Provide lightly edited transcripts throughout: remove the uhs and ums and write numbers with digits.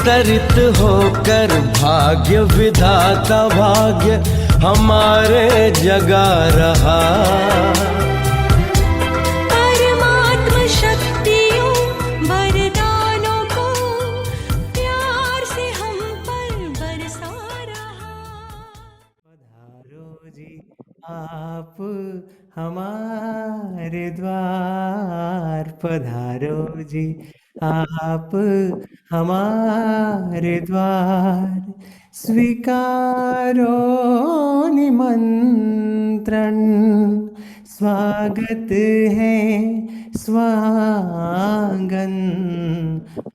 अवतरित होकर भाग्य विधाता भाग्य हमारे जगा रहा। परमात्मा शक्तियों वरदानों को प्यार से हम पर बरसा रहा। पधारो जी आप हमारे द्वार, पधारो जी आप हमारे द्वार, स्वीकारो निमंत्रण, स्वागत है स्वांगन,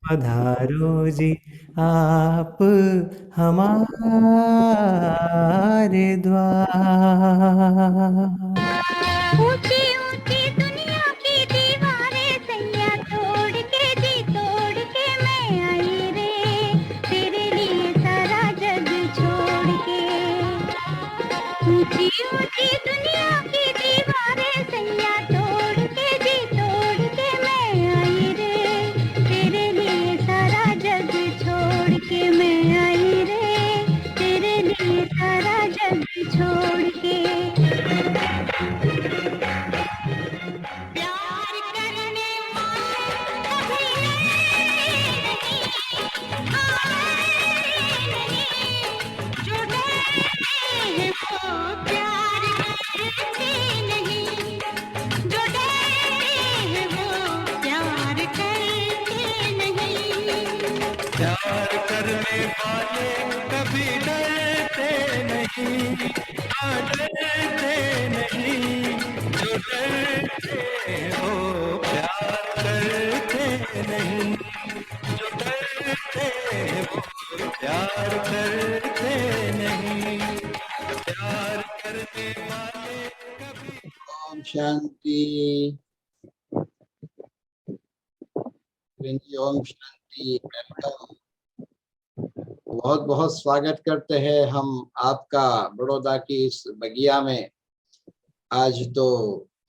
पधारो जी आप हमारे द्वार। ऊंची ऊंची दुनिया की दीवारें सैया तोड़ के जी तोड़ के मैं आई रे, तेरे लिए सारा जग छोड़ के। ऊंची ऊंची दुनिया की दीवारें सैया तोड़ के जी तोड़ के मैं आई रे, तेरे लिए सारा जग छोड़ के मैं आई रे, तेरे लिए सारा जग छोड़ के। प्यार करने वाले कभी नहीं, जो डरते हैं वो प्यार करते नहीं, जो डरते हैं वो प्यार करते नहीं। प्यार करने वाले कभी डरते नहीं, डरते नहीं, जो डरते हो प्यार करते नहीं, जो डरते हो प्यार करते नहीं, प्यार करने वाले कभी। ओम शांति। ओम शांति। वेलकम। बहुत बहुत स्वागत करते हैं हम आपका बड़ौदा की इस बगिया में। आज तो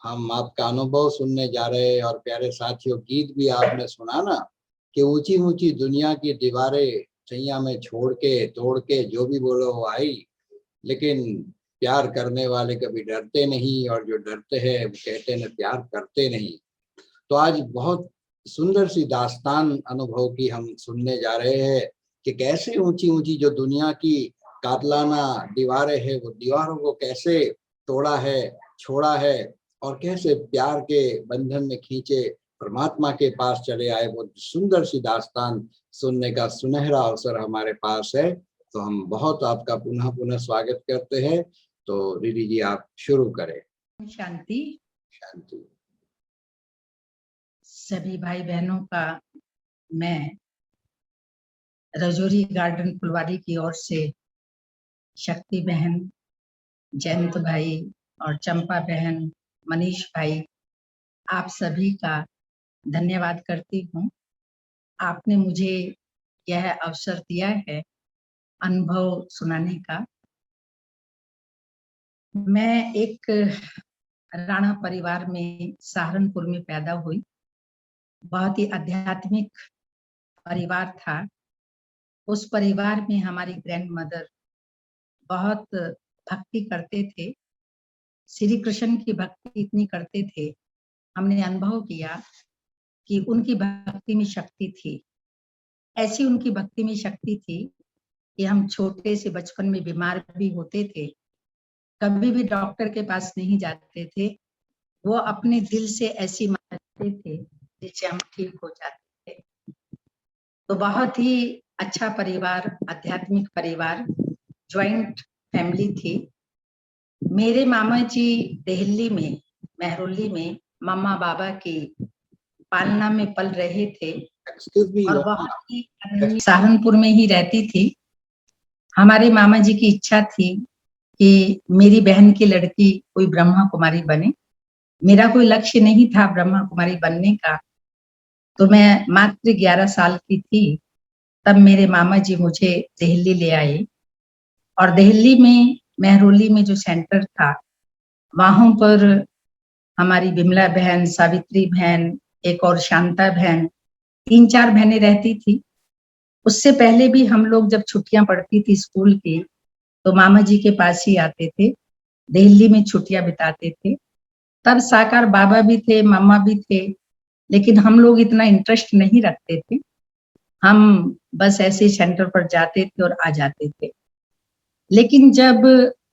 हम आपका अनुभव सुनने जा रहे हैं और प्यारे साथियों गीत भी आपने सुना ना कि ऊंची ऊंची दुनिया की दीवारें सैया में छोड़ के तोड़ के जो भी बोलो वो आई, लेकिन प्यार करने वाले कभी डरते नहीं और जो डरते हैं वो कहते हैं प्यार करते नहीं। तो आज बहुत सुंदर सी दास्तान अनुभव की हम सुनने जा रहे हैं कि कैसे ऊंची ऊंची जो दुनिया की कातलाना दीवारें हैं वो दीवारों को कैसे तोड़ा है, छोड़ा है और कैसे प्यार के बंधन में खींचे परमात्मा के पास चले आए। वो सुंदर सी दास्तान सुनने का सुनहरा अवसर हमारे पास है, तो हम बहुत आपका पुनः पुनः स्वागत करते हैं। तो दीदी जी आप शुरू करें। शांति। शांति। सभी भाई बहनों का मैं रजौरी गार्डन फुलवारी की ओर से शक्ति बहन, जयंत भाई और चंपा बहन, मनीष भाई, आप सभी का धन्यवाद करती हूँ। आपने मुझे यह अवसर दिया है अनुभव सुनाने का। मैं एक राणा परिवार में सहारनपुर में पैदा हुई। बहुत ही आध्यात्मिक परिवार था। उस परिवार में हमारी ग्रैंड मदर बहुत भक्ति करते थे, श्री कृष्ण की भक्ति इतनी करते थे, हमने अनुभव किया कि उनकी भक्ति में शक्ति थी। ऐसी उनकी भक्ति में शक्ति थी कि हम छोटे से बचपन में बीमार भी होते थे, कभी भी डॉक्टर के पास नहीं जाते थे। वो अपने दिल से ऐसी मानते थे जिससे हम ठीक हो जाते थे। तो बहुत ही अच्छा परिवार, आध्यात्मिक परिवार, ज्वाइंट फैमिली थी। मेरे मामा जी दिल्ली में, मेहरौली में मम्मा बाबा की पालना में पल रहे थे और बहुत ही सहारनपुर में ही रहती थी। हमारे मामा जी की इच्छा थी कि मेरी बहन की लड़की कोई ब्रह्मा कुमारी बने। मेरा कोई लक्ष्य नहीं था ब्रह्मा कुमारी बनने का। तो मैं मात्र 11 साल की थी, तब मेरे मामा जी मुझे दिल्ली ले आए और दिल्ली में मेहरौली में जो सेंटर था वहां पर हमारी बिमला बहन, सावित्री बहन, एक और शांता बहन, 3-4 बहनें रहती थी। उससे पहले भी हम लोग जब छुट्टियां पड़ती थी स्कूल की, तो मामा जी के पास ही आते थे, दिल्ली में छुट्टियां बिताते थे। तब साकार बाबा भी थे, मामा भी थे, लेकिन हम लोग इतना इंटरेस्ट नहीं रखते थे। हम बस ऐसे सेंटर पर जाते थे और आ जाते थे। लेकिन जब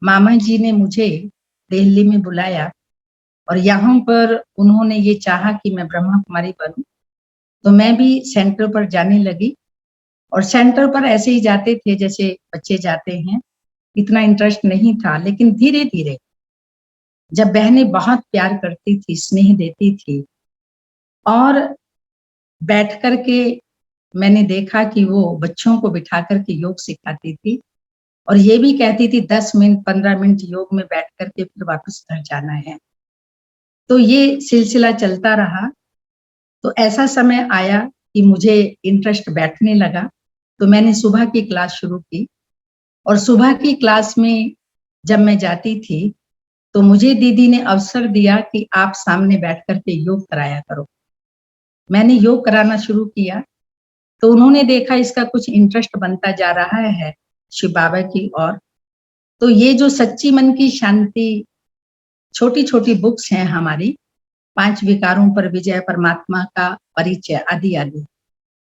मामा जी ने मुझे दिल्ली में बुलाया और यहाँ पर उन्होंने ये चाहा कि मैं ब्रह्मा कुमारी बनूं, तो मैं भी सेंटर पर जाने लगी। और सेंटर पर ऐसे ही जाते थे जैसे बच्चे जाते हैं, इतना इंटरेस्ट नहीं था। लेकिन धीरे धीरे जब बहनें बहुत प्यार करती थी, स्नेह देती थी, और बैठ कर के मैंने देखा कि वो बच्चों को बिठा करके योग सिखाती थी और ये भी कहती थी 10 मिनट 15 मिनट योग में बैठ करके फिर वापस घर जाना है। तो ये सिलसिला चलता रहा। तो ऐसा समय आया कि मुझे इंटरेस्ट बैठने लगा, तो मैंने सुबह की क्लास शुरू की। और सुबह की क्लास में जब मैं जाती थी तो मुझे दीदी ने अवसर दिया कि आप सामने बैठ करके योग कराया करो। मैंने योग कराना शुरू किया तो उन्होंने देखा इसका कुछ इंटरेस्ट बनता जा रहा है शिव बाबा की ओर। तो ये जो सच्ची मन की शांति छोटी छोटी बुक्स हैं हमारी, 5 विकारों पर विजय, परमात्मा का परिचय, आदि आदि,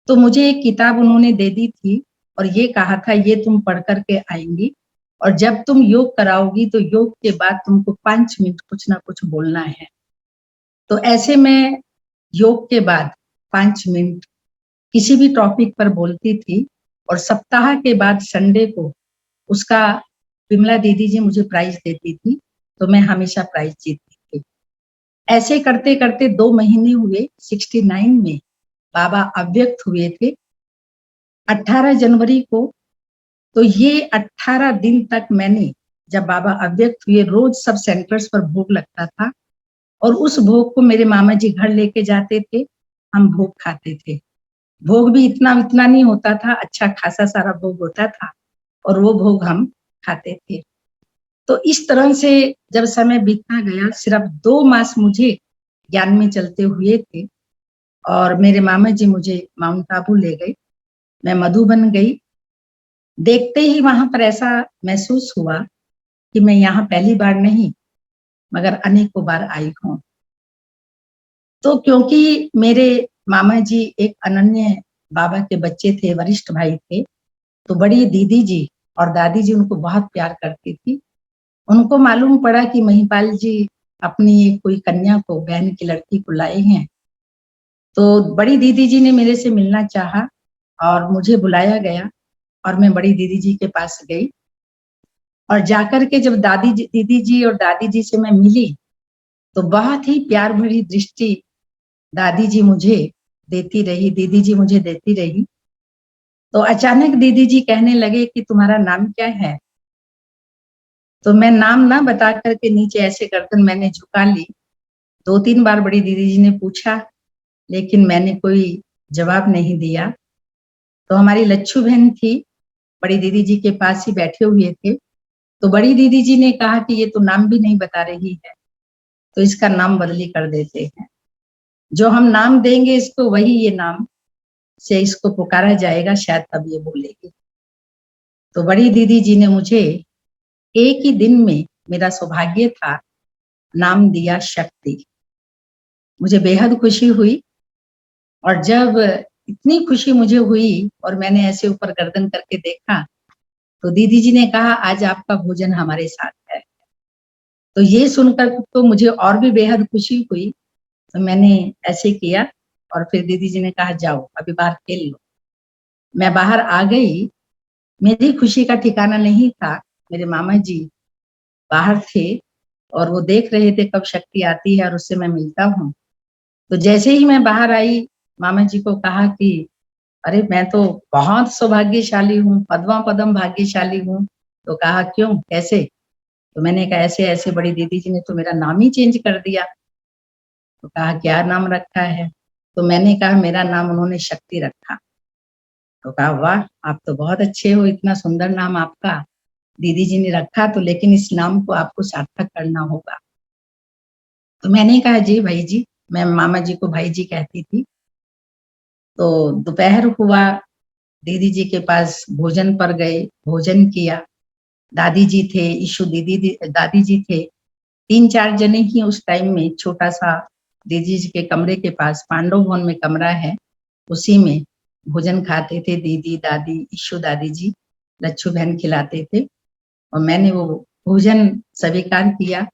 तो मुझे एक किताब उन्होंने दे दी थी और ये कहा था ये तुम पढ़ करके आएंगी और जब तुम योग कराओगी तो योग के बाद तुमको 5 मिनट कुछ ना कुछ बोलना है। तो ऐसे में योग के बाद 5 मिनट किसी भी टॉपिक पर बोलती थी और सप्ताह के बाद संडे को उसका विमला दीदी जी मुझे प्राइज देती थी, तो मैं हमेशा प्राइज जीतती थी। ऐसे करते करते 2 महीने हुए, 69 में बाबा अव्यक्त हुए थे 18 जनवरी को। तो ये 18 दिन तक मैंने, जब बाबा अव्यक्त हुए, रोज सब सेंटर्स पर भोग लगता था और उस भोग को मेरे मामा जी घर लेके जाते थे, हम भोग खाते थे। भोग भी इतना इतना नहीं होता था, अच्छा खासा सारा भोग होता था और वो भोग हम खाते थे। तो इस तरह से जब समय बीतता गया, सिर्फ 2 मास मुझे ज्ञान में चलते हुए थे और मेरे मामा जी मुझे माउंट आबू ले गए। मैं मधुबन गई। देखते ही वहां पर ऐसा महसूस हुआ कि मैं यहाँ पहली बार नहीं मगर अनेकों बार आई हूँ। तो क्योंकि मेरे मामा जी एक अनन्य बाबा के बच्चे थे, वरिष्ठ भाई थे, तो बड़ी दीदी जी और दादी जी उनको बहुत प्यार करती थी। उनको मालूम पड़ा कि महिपाल जी अपनी कोई कन्या को, बहन की लड़की को लाए हैं, तो बड़ी दीदी जी ने मेरे से मिलना चाहा और मुझे बुलाया गया और मैं बड़ी दीदी जी के पास गई। और जाकर के जब दीदी जी और दादी जी से मैं मिली तो बहुत ही प्यार भरी दृष्टि दादी जी मुझे देती रही, दीदी जी मुझे देती रही। तो अचानक दीदी जी कहने लगे कि तुम्हारा नाम क्या है? तो मैं नाम ना बता करके नीचे ऐसे गर्दन मैंने झुका ली। 2-3 बार बड़ी दीदी जी ने पूछा लेकिन मैंने कोई जवाब नहीं दिया। तो हमारी लच्छू बहन थी, बड़ी दीदी जी के पास ही बैठे हुए थे। तो बड़ी दीदी जी ने कहा कि ये तो नाम भी नहीं बता रही है, तो इसका नाम बदली कर देते हैं। जो हम नाम देंगे इसको, वही ये नाम से इसको पुकारा जाएगा, शायद तब ये बोलेगी। तो बड़ी दीदी जी ने मुझे एक ही दिन में, मेरा सौभाग्य था, नाम दिया शक्ति। मुझे बेहद खुशी हुई और जब इतनी खुशी मुझे हुई और मैंने ऐसे ऊपर गर्दन करके देखा तो दीदी जी ने कहा आज आपका भोजन हमारे साथ है। तो ये सुनकर तो मुझे और भी बेहद खुशी हुई। तो मैंने ऐसे किया और फिर दीदी जी ने कहा जाओ अभी बाहर खेल लो। मैं बाहर आ गई। मेरी खुशी का ठिकाना नहीं था। मेरे मामा जी बाहर थे और वो देख रहे थे कब शक्ति आती है और उससे मैं मिलता हूँ। तो जैसे ही मैं बाहर आई, मामा जी को कहा कि अरे मैं तो बहुत सौभाग्यशाली हूँ, पद्मा पदम भाग्यशाली हूँ। तो कहा क्यों, कैसे? तो मैंने कहा ऐसे ऐसे, बड़ी दीदी जी ने तो मेरा नाम ही चेंज कर दिया। तो कहा क्या नाम रखा है? तो मैंने कहा मेरा नाम उन्होंने शक्ति रखा। तो कहा वाह, आप तो बहुत अच्छे हो, इतना सुंदर नाम आपका दीदी जी ने रखा, तो लेकिन इस नाम को आपको सार्थक करना होगा। तो मैंने कहा जी भाई जी, मैं मामा जी को भाई जी कहती थी। तो दोपहर हुआ, दीदी जी के पास भोजन पर गए, भोजन किया। दादी जी थे, ईशु दीदी दादी जी थे, 3-4 जने ही उस टाइम में छोटा सा दीदी जी के कमरे के पास पांडव भवन में कमरा है, उसी में भोजन खाते थे। दीदी, दादी, ईशु दादी जी, लच्छू बहन खिलाते थे और मैंने वो भोजन स्वीकार किया।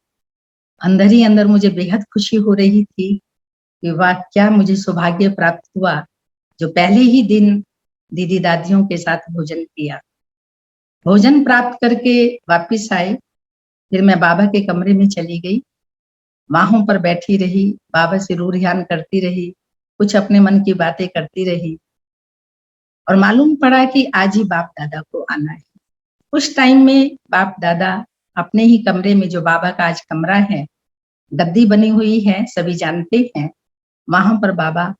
अंदर ही अंदर मुझे बेहद खुशी हो रही थी कि वाह, क्या मुझे सौभाग्य प्राप्त हुआ जो पहले ही दिन दीदी दादियों के साथ भोजन किया। भोजन प्राप्त करके वापिस आए, फिर मैं बाबा के कमरे में चली गई, वहां पर बैठी रही, बाबा से रूरहियान करती रही, कुछ अपने मन की बातें करती रही और मालूम पड़ा कि आज ही बाप दादा को आना है। उस टाइम में बाप दादा अपने ही कमरे में, जो बाबा का आज कमरा है, गद्दी बनी हुई है, सभी जानते हैं, वहां पर बाबा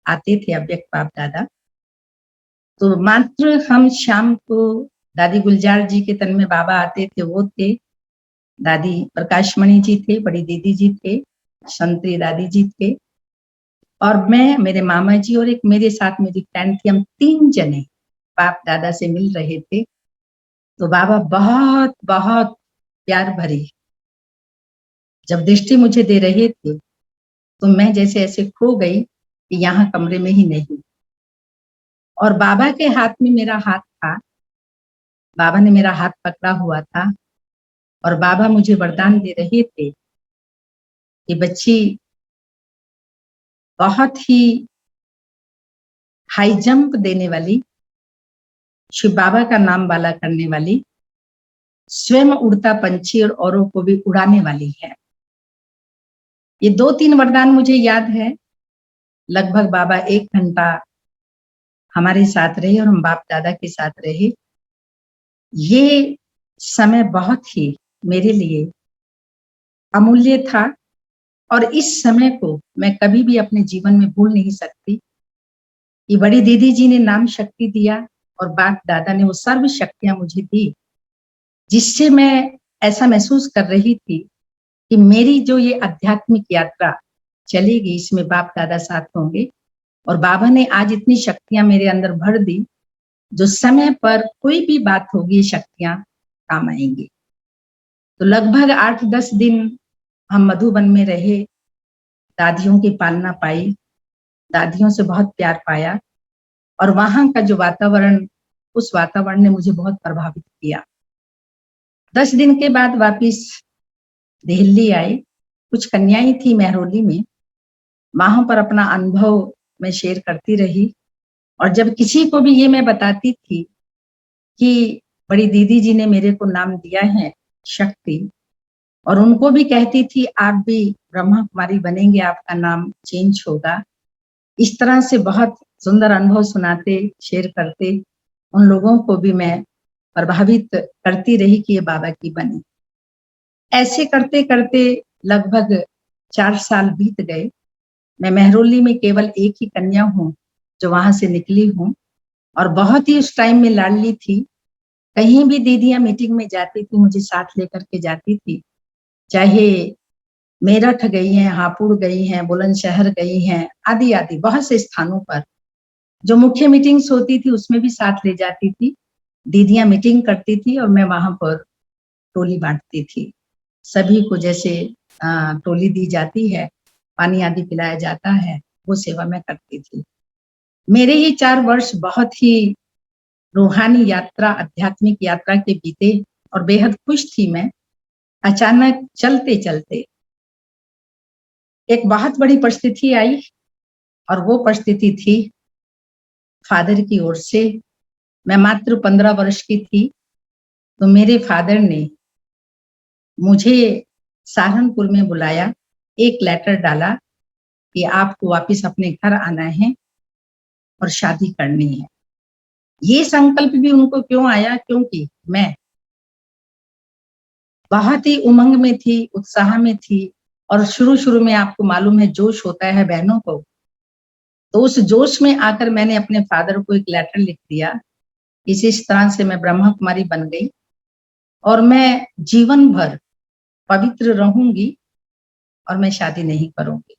आते थे, अव्यक्त बाप दादा। तो मात्र हम शाम को दादी गुलजार जी के तन में बाबा आते थे, वो थे। दादी प्रकाशमणि जी थे, बड़ी दीदी जी थे, संतरी दादी जी थे और मैं, मेरे मामा जी और एक मेरे साथ मेरी फ्रेंड थी। हम 3 जने बाप दादा से मिल रहे थे। तो बाबा बहुत बहुत प्यार भरी जब दृष्टि मुझे दे रहे थे, तो मैं जैसे ऐसे खो गई कि यहाँ कमरे में ही नहीं। और बाबा के हाथ में मेरा हाथ था, बाबा ने मेरा हाथ पकड़ा हुआ था और बाबा मुझे वरदान दे रहे थे कि बच्ची, बहुत ही हाई जंप देने वाली, शिव बाबा का नाम वाला करने वाली, स्वयं उड़ता पंछी और औरों को भी उड़ाने वाली है। ये 2-3 वरदान मुझे याद है। लगभग बाबा 1 घंटा हमारे साथ रहे और हम बाप दादा के साथ रहे। ये समय बहुत ही मेरे लिए अमूल्य था और इस समय को मैं कभी भी अपने जीवन में भूल नहीं सकती। ये बड़ी दीदी जी ने नाम शक्ति दिया और बाप दादा ने वो सर्व शक्तियां मुझे दी, जिससे मैं ऐसा महसूस कर रही थी कि मेरी जो ये आध्यात्मिक यात्रा चलेगी, इसमें बाप दादा साथ होंगे। और बाबा ने आज इतनी शक्तियां मेरे अंदर भर दी, जो समय पर कोई भी बात होगी, ये शक्तियां काम आएंगी। तो लगभग 8-10 दिन हम मधुबन में रहे, दादियों की पालना पाई, दादियों से बहुत प्यार पाया और वहां का जो वातावरण, उस वातावरण ने मुझे बहुत प्रभावित किया। 10 दिन के बाद वापिस दिल्ली आए। कुछ कन्याएं थी मेहरौली में, वहां पर अपना अनुभव मैं शेयर करती रही और जब किसी को भी ये मैं बताती थी कि बड़ी दीदी जी ने मेरे को नाम दिया है शक्ति, और उनको भी कहती थी आप भी ब्रह्मा कुमारी बनेंगे, आपका नाम चेंज होगा, इस तरह से बहुत सुंदर अनुभव सुनाते, शेयर करते, उन लोगों को भी मैं प्रभावित करती रही कि ये बाबा की बने। ऐसे करते करते लगभग 4 साल बीत गए। मैं मेहरौली में केवल एक ही कन्या हूँ जो वहां से निकली हूँ और बहुत ही उस टाइम में लाडली थी। कहीं भी दीदियां मीटिंग में जाती थी, मुझे साथ लेकर के जाती थी, चाहे मेरठ गई हैं, हापुड़ गई हैं, बुलंदशहर गई हैं, आदि आदि बहुत से स्थानों पर जो मुख्य मीटिंग्स होती थी उसमें भी साथ ले जाती थी। दीदियां मीटिंग करती थी और मैं वहां पर टोली बांटती थी। सभी को जैसे टोली दी जाती है, पानी आदि पिलाया जाता है, वो सेवा मैं करती थी। मेरे ये 4 वर्ष बहुत ही रूहानी यात्रा, आध्यात्मिक यात्रा के बीते और बेहद खुश थी मैं। अचानक चलते चलते एक बहुत बड़ी परिस्थिति आई और वो परिस्थिति थी फादर की ओर से। मैं मात्र 15 वर्ष की थी, तो मेरे फादर ने मुझे सहारनपुर में बुलाया, एक लेटर डाला कि आपको वापस अपने घर आना है और शादी करनी है। ये संकल्प भी उनको क्यों आया, क्योंकि मैं बहुत ही उमंग में थी, उत्साह में थी और शुरू में आपको मालूम है जोश होता है बहनों को, तो उस जोश में आकर मैंने अपने फादर को एक लेटर लिख दिया। इस तरह से मैं ब्रह्मा कुमारी बन गई और मैं जीवन भर पवित्र रहूंगी और मैं शादी नहीं करूंगी।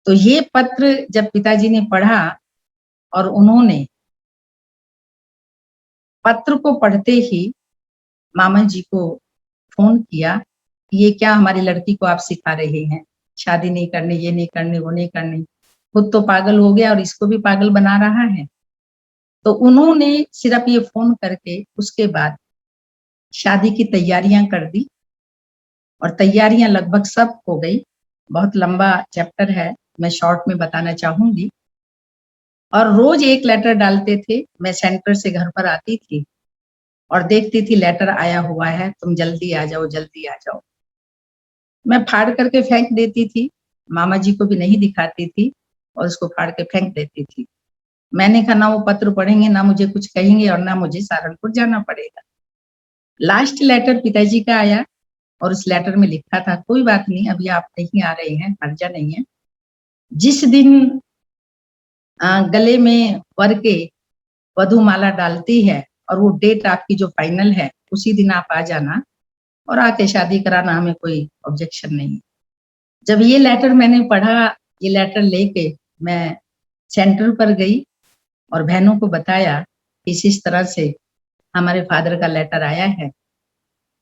तो ये पत्र जब पिताजी ने पढ़ा और उन्होंने पत्र को पढ़ते ही मामा जी को फोन किया, ये क्या हमारी लड़की को आप सिखा रहे हैं, शादी नहीं करनी, ये नहीं करनी, वो नहीं करनी, खुद तो पागल हो गया और इसको भी पागल बना रहा है। तो उन्होंने सिर्फ ये फोन करके उसके बाद शादी की तैयारियां कर दी और तैयारियां लगभग सब हो गई। बहुत लंबा चैप्टर है, मैं शॉर्ट में बताना चाहूंगी। और रोज एक लेटर डालते थे, मैं सेंटर से घर पर आती थी और देखती थी लेटर आया हुआ है, तुम जल्दी आ जाओ, जल्दी आ जाओ। मैं फाड़ करके फेंक देती थी, मामा जी को भी नहीं दिखाती थी और उसको फाड़ के फेंक देती थी। मैंने कहा ना वो पत्र पढ़ेंगे, ना मुझे कुछ कहेंगे और ना मुझे सहारनपुर जाना पड़ेगा। लास्ट लेटर पिताजी का आया और उस लेटर में लिखा था, कोई बात नहीं, अभी आप नहीं आ रहे हैं, हर्जा नहीं है, जिस दिन गले में वर के वधु माला डालती है और वो डेट आपकी जो फाइनल है, उसी दिन आप आ जाना और आके शादी कराना, हमें कोई ऑब्जेक्शन नहीं। जब ये लेटर मैंने पढ़ा, ये लेटर लेके मैं सेंटर पर गई और बहनों को बताया इस तरह से हमारे फादर का लेटर आया है।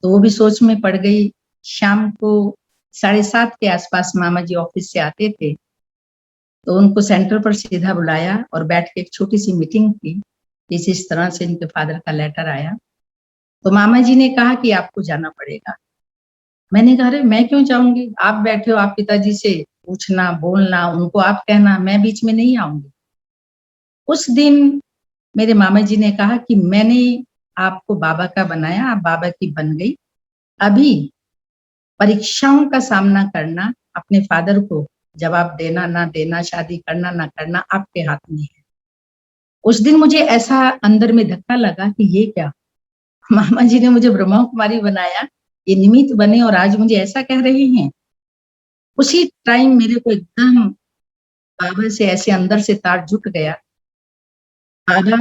तो वो भी सोच में पड़ गई। शाम को 7:30 के आसपास मामा जी ऑफिस से आते थे, तो उनको सेंटर पर सीधा बुलाया और बैठ के एक छोटी सी मीटिंग की, इस तरह से इनके फादर का लेटर आया। तो मामा जी ने कहा कि आपको जाना पड़ेगा। मैंने कहा अरे मैं क्यों जाऊंगी, आप बैठे हो, आप पिताजी से पूछना, बोलना, उनको आप कहना, मैं बीच में नहीं आऊंगी। उस दिन मेरे मामा जी ने कहा कि मैंने आपको बाबा का बनाया, आप बाबा की बन गई, अभी परीक्षाओं का सामना करना, अपने फादर को जवाब देना ना देना, शादी करना ना करना आपके हाथ में है। उस दिन मुझे ऐसा अंदर में धक्का लगा कि ये क्या, मामा जी ने मुझे ब्रह्मा कुमारी बनाया, ये निमित्त बने और आज मुझे ऐसा कह रहे हैं। उसी टाइम मेरे को एकदम बाबा से ऐसे अंदर से तार जुट गया, बाबा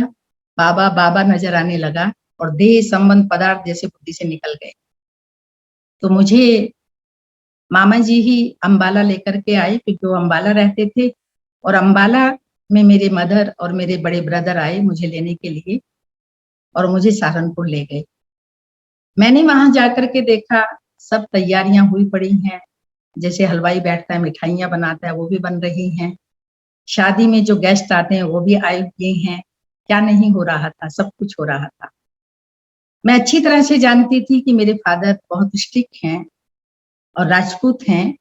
बाबा बाबा नजर आने लगा और देह संबंध पदार्थ जैसे बुद्धि से निकल गए। तो मुझे मामा जी ही अंबाला लेकर के आए, क्योंकि वो अंबाला रहते थे और अंबाला में मेरे मदर और मेरे बड़े ब्रदर आए मुझे लेने के लिए और मुझे सहारनपुर ले गए। मैंने वहां जाकर के देखा सब तैयारियां हुई पड़ी हैं, जैसे हलवाई बैठता है मिठाइयां बनाता है वो भी बन रही हैं, शादी में जो गेस्ट आते हैं वो भी आए हुए हैं। क्या नहीं हो रहा था, सब कुछ हो रहा था। मैं अच्छी तरह से जानती थी कि मेरे फादर बहुत स्ट्रिक्ट हैं और राजपूत हैं,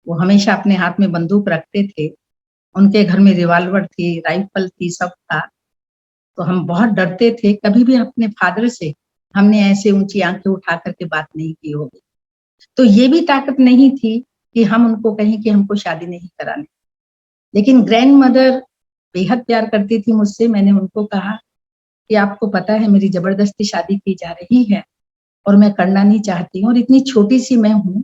वो हमेशा अपने हाथ में बंदूक रखते थे, उनके घर में रिवॉल्वर थी, राइफल थी, सब था। तो हम बहुत डरते थे, कभी भी अपने फादर से हमने ऐसे ऊंची आंखें उठा करके बात नहीं की होगी। तो ये भी ताकत नहीं थी कि हम उनको कहें कि हमको शादी नहीं करानी। लेकिन ग्रैंड मदर बेहद प्यार करती थी मुझसे। मैंने उनको कहा कि आपको पता है मेरी जबरदस्ती शादी की जा रही है और मैं करना नहीं चाहती हूँ, और इतनी छोटी सी मैं हूँ,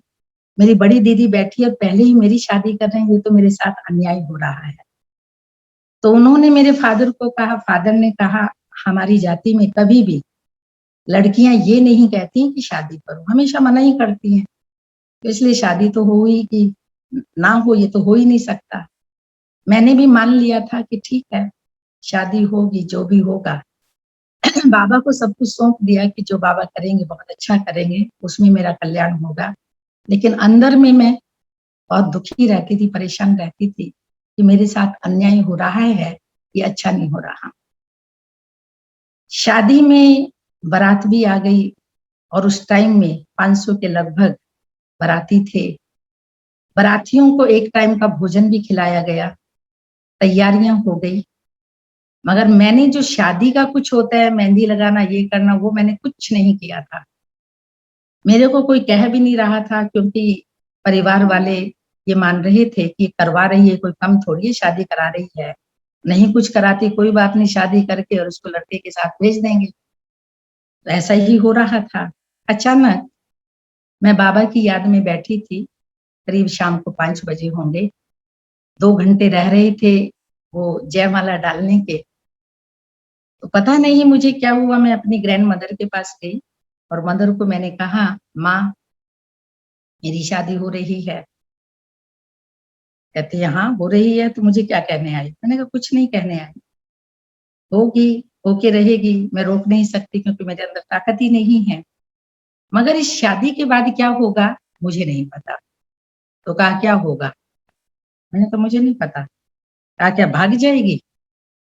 मेरी बड़ी दीदी बैठी और पहले ही मेरी शादी कर रहे हैं, ये तो मेरे साथ अन्याय हो रहा है। तो उन्होंने मेरे फादर को कहा, फादर ने कहा हमारी जाति में कभी भी लड़कियां ये नहीं कहती हैं कि शादी करो, हमेशा मना ही करती हैं, तो इसलिए शादी तो हो ही कि ना हो, ये तो हो ही नहीं सकता। मैंने भी मान लिया था कि ठीक है शादी होगी, जो भी होगा। बाबा को सब कुछ सौंप दिया कि जो बाबा करेंगे बहुत अच्छा करेंगे, उसमें मेरा कल्याण होगा। लेकिन अंदर में मैं बहुत दुखी रहती थी, परेशान रहती थी कि मेरे साथ अन्याय हो रहा है, ये अच्छा नहीं हो रहा। शादी में बारात भी आ गई और उस टाइम में 500 के लगभग बाराती थे। बारातियों को एक टाइम का भोजन भी खिलाया गया, तैयारियां हो गई। मगर मैंने जो शादी का कुछ होता है, मेहंदी लगाना, ये करना, वो मैंने कुछ नहीं किया था। मेरे को कोई कह भी नहीं रहा था, क्योंकि परिवार वाले ये मान रहे थे कि करवा रही है, कोई कम थोड़ी है, शादी करा रही है, नहीं कुछ कराती कोई बात नहीं, शादी करके और उसको लड़के के साथ भेज देंगे। तो ऐसा ही हो रहा था। अचानक मैं बाबा की याद में बैठी थी, करीब शाम को 5 बजे होंगे, 2 घंटे रह रहे थे वो जयमाला डालने के। तो पता नहीं मुझे क्या हुआ, मैं अपनी ग्रैंड मदर के पास गई और मदर को मैंने कहा, माँ मेरी शादी हो रही है। कहती है हाँ हो रही है, तो मुझे क्या कहने आई? मैंने कहा कुछ नहीं कहने आई। होगी, होके रहेगी, मैं रोक नहीं सकती क्योंकि मेरे अंदर ताकत ही नहीं है। मगर इस शादी के बाद क्या होगा मुझे नहीं पता। तो कहा क्या होगा? मैंने कहा मुझे नहीं पता। कहा क्या भाग जाएगी?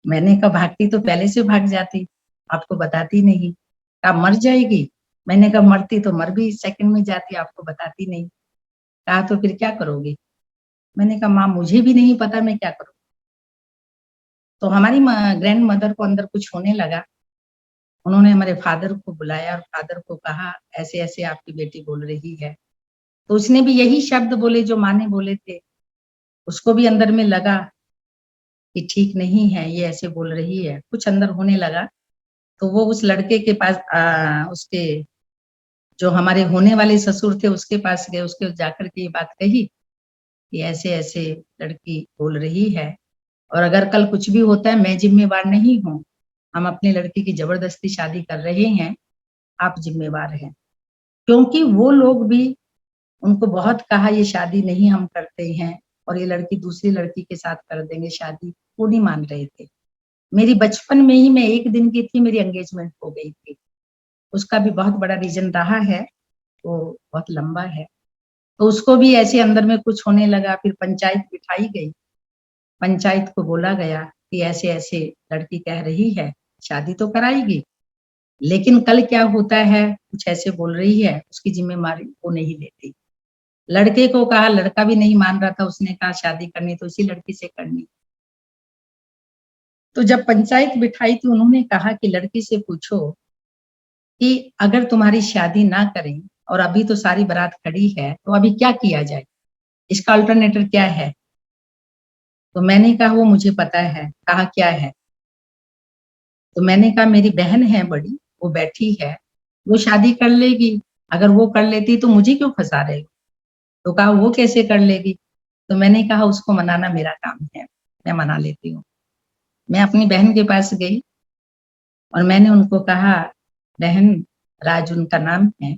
मैंने कहा भागती तो पहले से भाग जाती, आपको बताती नहीं। कहा मर जाएगी? मैंने कहा मरती तो मर भी सेकंड में जाती, आपको बताती नहीं। कहा तो फिर क्या करोगी? मैंने कहा माँ मुझे भी नहीं पता मैं क्या करूँ। तो हमारी ग्रैंड मदर को अंदर कुछ होने लगा। उन्होंने हमारे फादर को बुलाया और फादर को कहा ऐसे ऐसे आपकी बेटी बोल रही है। तो उसने भी यही शब्द बोले जो माँ ने बोले थे। उसको भी अंदर में लगा कि ठीक नहीं है, ये ऐसे बोल रही है, कुछ अंदर होने लगा। तो वो उस लड़के के पास उसके जो हमारे होने वाले ससुर थे उसके पास गए, उसके जाकर के ये बात कही कि ऐसे ऐसे लड़की बोल रही है और अगर कल कुछ भी होता है मैं जिम्मेवार नहीं हूँ, हम अपनी लड़की की जबरदस्ती शादी कर रहे हैं, आप जिम्मेवार हैं। क्योंकि वो लोग भी उनको बहुत कहा ये शादी नहीं हम करते हैं और ये लड़की दूसरी लड़की के साथ कर देंगे शादी, वो नहीं मान रहे थे। मेरी बचपन में ही मैं 1 दिन की थी, मेरी एंगेजमेंट हो गई थी। उसका भी बहुत बड़ा रीजन रहा है, वो बहुत लंबा है। तो उसको भी ऐसे अंदर में कुछ होने लगा। फिर पंचायत बिठाई गई, पंचायत को बोला गया कि ऐसे ऐसे लड़की कह रही है शादी तो कराएगी, लेकिन कल क्या होता है कुछ ऐसे बोल रही है, उसकी जिम्मेदारी वो नहीं लेती। लड़के को कहा, लड़का भी नहीं मान रहा था, उसने कहा शादी करनी तो इसी लड़की से करनी। तो जब पंचायत बिठाई थी उन्होंने कहा कि लड़की से पूछो कि अगर तुम्हारी शादी ना करें और अभी तो सारी बारात खड़ी है तो अभी क्या किया जाए, इसका अल्टरनेटिव क्या है? तो मैंने कहा वो मुझे पता है। कहा क्या है? तो मैंने कहा मेरी बहन है बड़ी, वो बैठी है, वो शादी कर लेगी, अगर वो कर लेती तो मुझे क्यों फंसा रहे हो? तो कहा वो कैसे कर लेगी? तो मैंने कहा उसको मनाना मेरा काम है, मैं मना लेती हूँ। मैं अपनी बहन के पास गई और मैंने उनको कहा, बहन, राज उनका नाम है,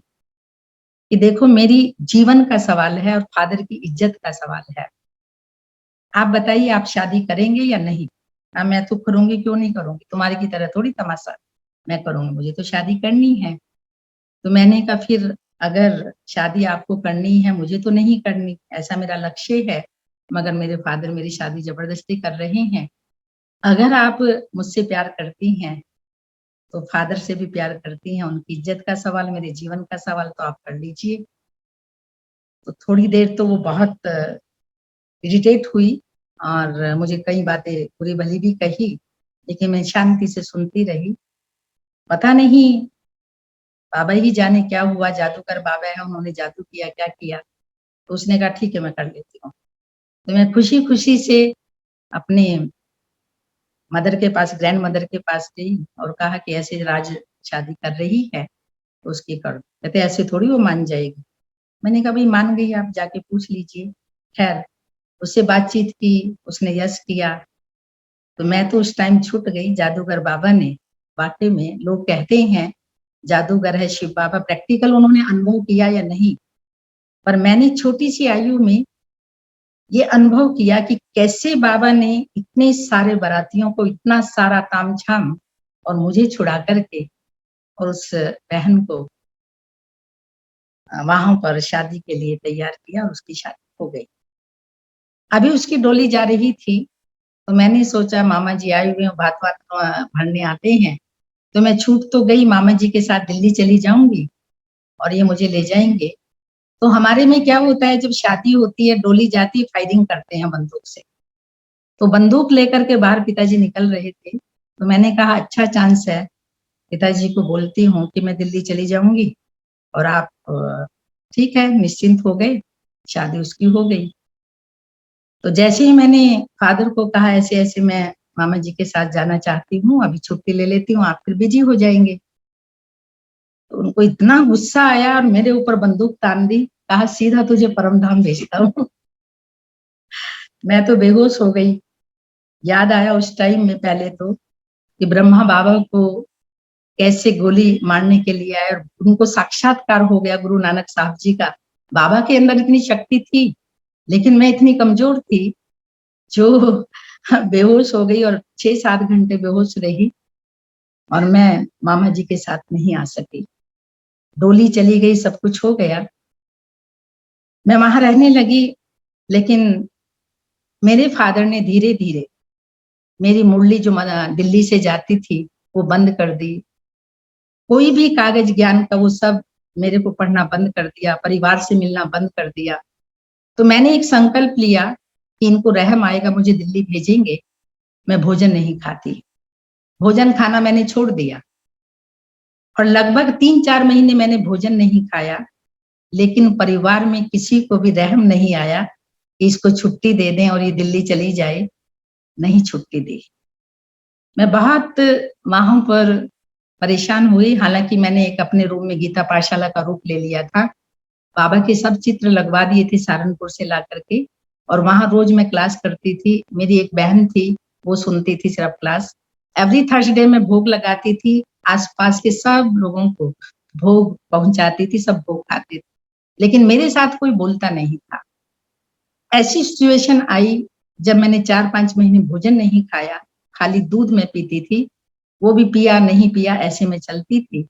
कि देखो मेरी जीवन का सवाल है और फादर की इज्जत का सवाल है, आप बताइए आप शादी करेंगे या नहीं? मैं तो करूंगी, क्यों नहीं करूंगी, तुम्हारी की तरह थोड़ी तमाशा मैं करूंगी, मुझे तो शादी करनी है। तो मैंने कहा फिर अगर शादी आपको करनी है, मुझे तो नहीं करनी, ऐसा मेरा लक्ष्य है, मगर मेरे फादर मेरी शादी जबरदस्ती कर रहे हैं। अगर आप मुझसे प्यार करती हैं तो फादर से भी प्यार करती हैं, उनकी इज्जत का सवाल, मेरे जीवन का सवाल, तो आप कर लीजिए। तो थोड़ी देर तो वो बहुत इरिटेट हुई और मुझे कई बातें बुरी भली भी कही, लेकिन मैं शांति से सुनती रही। पता नहीं बाबा ही जाने क्या हुआ, जादूगर बाबा है, उन्होंने जादू किया क्या किया। तो उसने कहा ठीक है मैं कर लेती हूँ। तो मैं खुशी खुशी से अपने मदर के पास, ग्रैंड मदर के पास गई और कहा कि ऐसे राज शादी कर रही है तो उसकी कर दो। कहते ऐसे थोड़ी वो मान जाएगी। मैंने कहा भाई मान गई, आप जाके पूछ लीजिए। खैर उससे बातचीत की, उसने यस किया। तो मैं तो उस टाइम छूट गई। जादूगर बाबा ने, वाकई में लोग कहते हैं जादूगर है शिव बाबा, प्रैक्टिकल उन्होंने अनुभव किया या नहीं, पर मैंने छोटी सी आयु में ये अनुभव किया कि कैसे बाबा ने इतने सारे बारातियों को इतना सारा तामझाम और मुझे छुड़ा करके और उस बहन को वहां पर शादी के लिए तैयार किया और उसकी शादी हो गई। अभी उसकी डोली जा रही थी तो मैंने सोचा मामा जी आए हुए भात वात भरने आते हैं, तो मैं छूट तो गई, मामा जी के साथ दिल्ली चली जाऊंगी और ये मुझे ले जाएंगे। तो हमारे में क्या होता है, जब शादी होती है डोली जाती है, फायरिंग करते हैं बंदूक से। तो बंदूक लेकर के बाहर पिताजी निकल रहे थे, तो मैंने कहा अच्छा चांस है, पिताजी को बोलती हूँ कि मैं दिल्ली चली जाऊंगी और आप ठीक है, निश्चिंत हो गए, शादी उसकी हो गई। तो जैसे ही मैंने फादर को कहा ऐसे ऐसे मैं मामा जी के साथ जाना चाहती हूँ, अभी छुट्टी ले लेती हूँ, आप फिर बिजी हो जाएंगे। तो उनको इतना गुस्सा आया और मेरे ऊपर बंदूक तान दी, कहा सीधा तुझे परम धाम भेजता हूँ। मैं तो बेहोश हो गई। याद आया उस टाइम में पहले तो कि ब्रह्मा बाबा को कैसे गोली मारने के लिए आए और उनको साक्षात्कार हो गया गुरु नानक साहब जी का। बाबा के अंदर इतनी शक्ति थी लेकिन मैं इतनी कमजोर थी, जो बेहोश हो गई और 6-7 घंटे बेहोश रही और मैं मामा जी के साथ नहीं आ सकी। डोली चली गई, सब कुछ हो गया। मैं वहां रहने लगी, लेकिन मेरे फादर ने धीरे धीरे मेरी मुरली जो दिल्ली से जाती थी वो बंद कर दी। कोई भी कागज ज्ञान का वो सब मेरे को पढ़ना बंद कर दिया, परिवार से मिलना बंद कर दिया। तो मैंने एक संकल्प लिया कि इनको रहम आएगा, मुझे दिल्ली भेजेंगे, मैं भोजन नहीं खाती। भोजन खाना मैंने छोड़ दिया और लगभग 3-4 महीने मैंने भोजन नहीं खाया, लेकिन परिवार में किसी को भी रहम नहीं आया कि इसको छुट्टी दे दें और ये दिल्ली चली जाए। नहीं छुट्टी दी। मैं बहुत वहां पर परेशान हुई। हालांकि मैंने एक अपने रूम में गीता पाठशाला का रूप ले लिया था। बाबा के सब चित्र लगवा दिए थे सहारनपुर से ला करके, और वहां रोज मैं क्लास करती थी। मेरी एक बहन थी, वो सुनती थी सिर्फ क्लास। एवरी थर्सडे में भोग लगाती थी, आसपास के सब लोगों को भोग पहुंचाती थी, सब भोग खाते थे, लेकिन मेरे साथ कोई बोलता नहीं था। ऐसी सिचुएशन आई जब मैंने 4-5 महीने भोजन नहीं खाया, खाली दूध में पीती थी, वो भी पिया नहीं पिया ऐसे में चलती थी।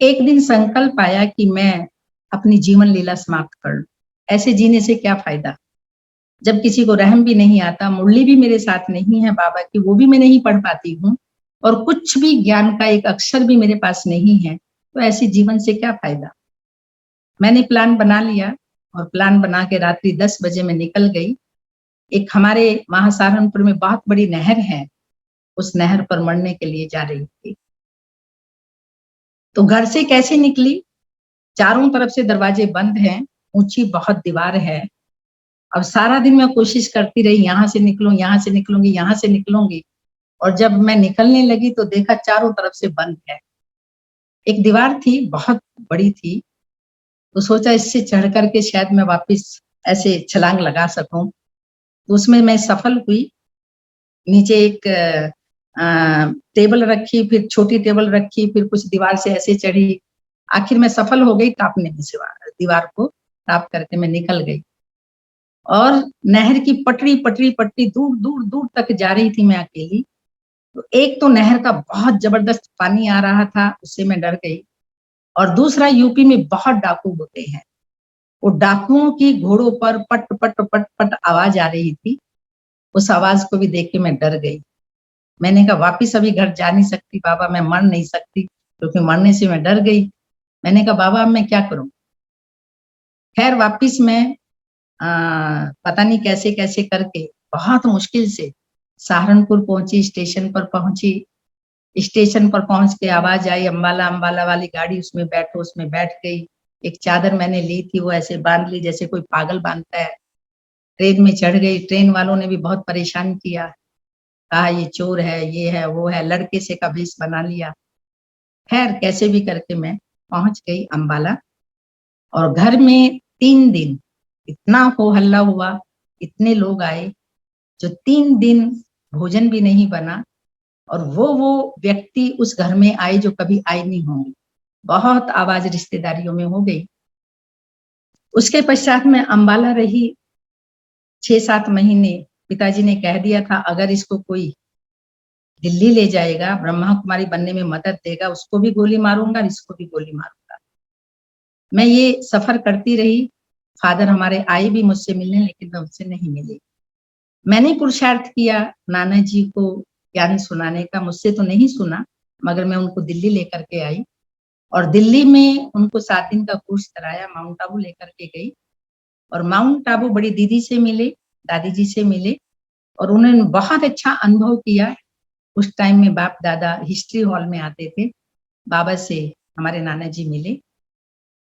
एक दिन संकल्प आया कि मैं अपनी जीवन लीला समाप्त कर लूं। ऐसे जीने से क्या फायदा, जब किसी को रहम भी नहीं आता, मुरली भी मेरे साथ नहीं है बाबा की, वो भी मैं नहीं पढ़ पाती हूँ, और कुछ भी ज्ञान का एक अक्षर भी मेरे पास नहीं है, तो ऐसे जीवन से क्या फायदा। मैंने प्लान बना लिया और प्लान बना के रात्रि 10 बजे मैं निकल गई। एक हमारे वहां सहारनपुर में बहुत बड़ी नहर है, उस नहर पर मरने के लिए जा रही थी। तो घर से कैसे निकली, चारों तरफ से दरवाजे बंद हैं, ऊंची बहुत दीवार है। अब सारा दिन मैं कोशिश करती रही, यहाँ से निकलूं, यहाँ से निकलूंगी, यहाँ से निकलूंगी, और जब मैं निकलने लगी तो देखा चारों तरफ से बंद है। एक दीवार थी, बहुत बड़ी थी, तो सोचा इससे चढ़ करके शायद मैं वापस ऐसे छलांग लगा सकूं। तो उसमें मैं सफल हुई। नीचे एक टेबल रखी, फिर छोटी टेबल रखी, फिर कुछ दीवार से ऐसे चढ़ी, आखिर में सफल हो गई टापने में से। दीवार को टाप करके मैं निकल गई और नहर की पटरी पटरी पटरी दूर दूर दूर तक जा रही थी मैं अकेली। तो एक तो नहर का बहुत जबरदस्त पानी आ रहा था, उससे मैं डर गई, और दूसरा यूपी में बहुत डाकू होते हैं, वो डाकुओं की घोड़ों पर पट पट पट पट आवाज आ रही थी। उस आवाज को भी देख के मैं डर गई। मैंने कहा वापिस अभी घर जा नहीं सकती बाबा, मैं मर नहीं सकती, क्योंकि मरने से मैं डर गई। मैंने कहा बाबा अब मैं क्या करूं। खैर वापिस मैं पता नहीं कैसे कैसे करके बहुत मुश्किल से सहारनपुर पहुंची, स्टेशन पर पहुंची। स्टेशन पर पहुंच के आवाज आई अम्बाला अम्बाला वाली गाड़ी, उसमें बैठो। उसमें बैठ गई। एक चादर मैंने ली थी, वो ऐसे बांध ली जैसे कोई पागल बांधता है। ट्रेन में चढ़ गई। ट्रेन वालों ने भी बहुत परेशान किया, कहा ये चोर है, ये है, वो है, लड़के से का भेष बना लिया। खैर कैसे भी करके मैं पहुंच गई अम्बाला, और घर में 3 दिन इतना हो हल्ला हुआ, इतने लोग आए, जो 3 दिन भोजन भी नहीं बना, और वो व्यक्ति उस घर में आए जो कभी आए नहीं होंगे। बहुत आवाज रिश्तेदारियों में हो गई। उसके पश्चात मैं अम्बाला रही 6-7 महीने। पिताजी ने कह दिया था अगर इसको कोई दिल्ली ले जाएगा, ब्रह्मा कुमारी बनने में मदद देगा, उसको भी गोली मारूंगा और इसको भी गोली मारूंगा। मैं ये सफर करती रही। फादर हमारे आए भी मुझसे मिलने, लेकिन मैं उनसे नहीं मिली। मैंने पुरुषार्थ किया नाना जी को ज्ञान सुनाने का, मुझसे तो नहीं सुना, मगर मैं उनको दिल्ली लेकर के आई, और दिल्ली में उनको 7 दिन का कोर्स कराया। माउंट आबू लेकर के गई, और माउंट आबू बड़ी दीदी से मिले, दादी जी से मिले, और उन्होंने बहुत अच्छा अनुभव किया। उस टाइम में बाप दादा हिस्ट्री हॉल में आते थे। बाबा से हमारे नाना जी मिले,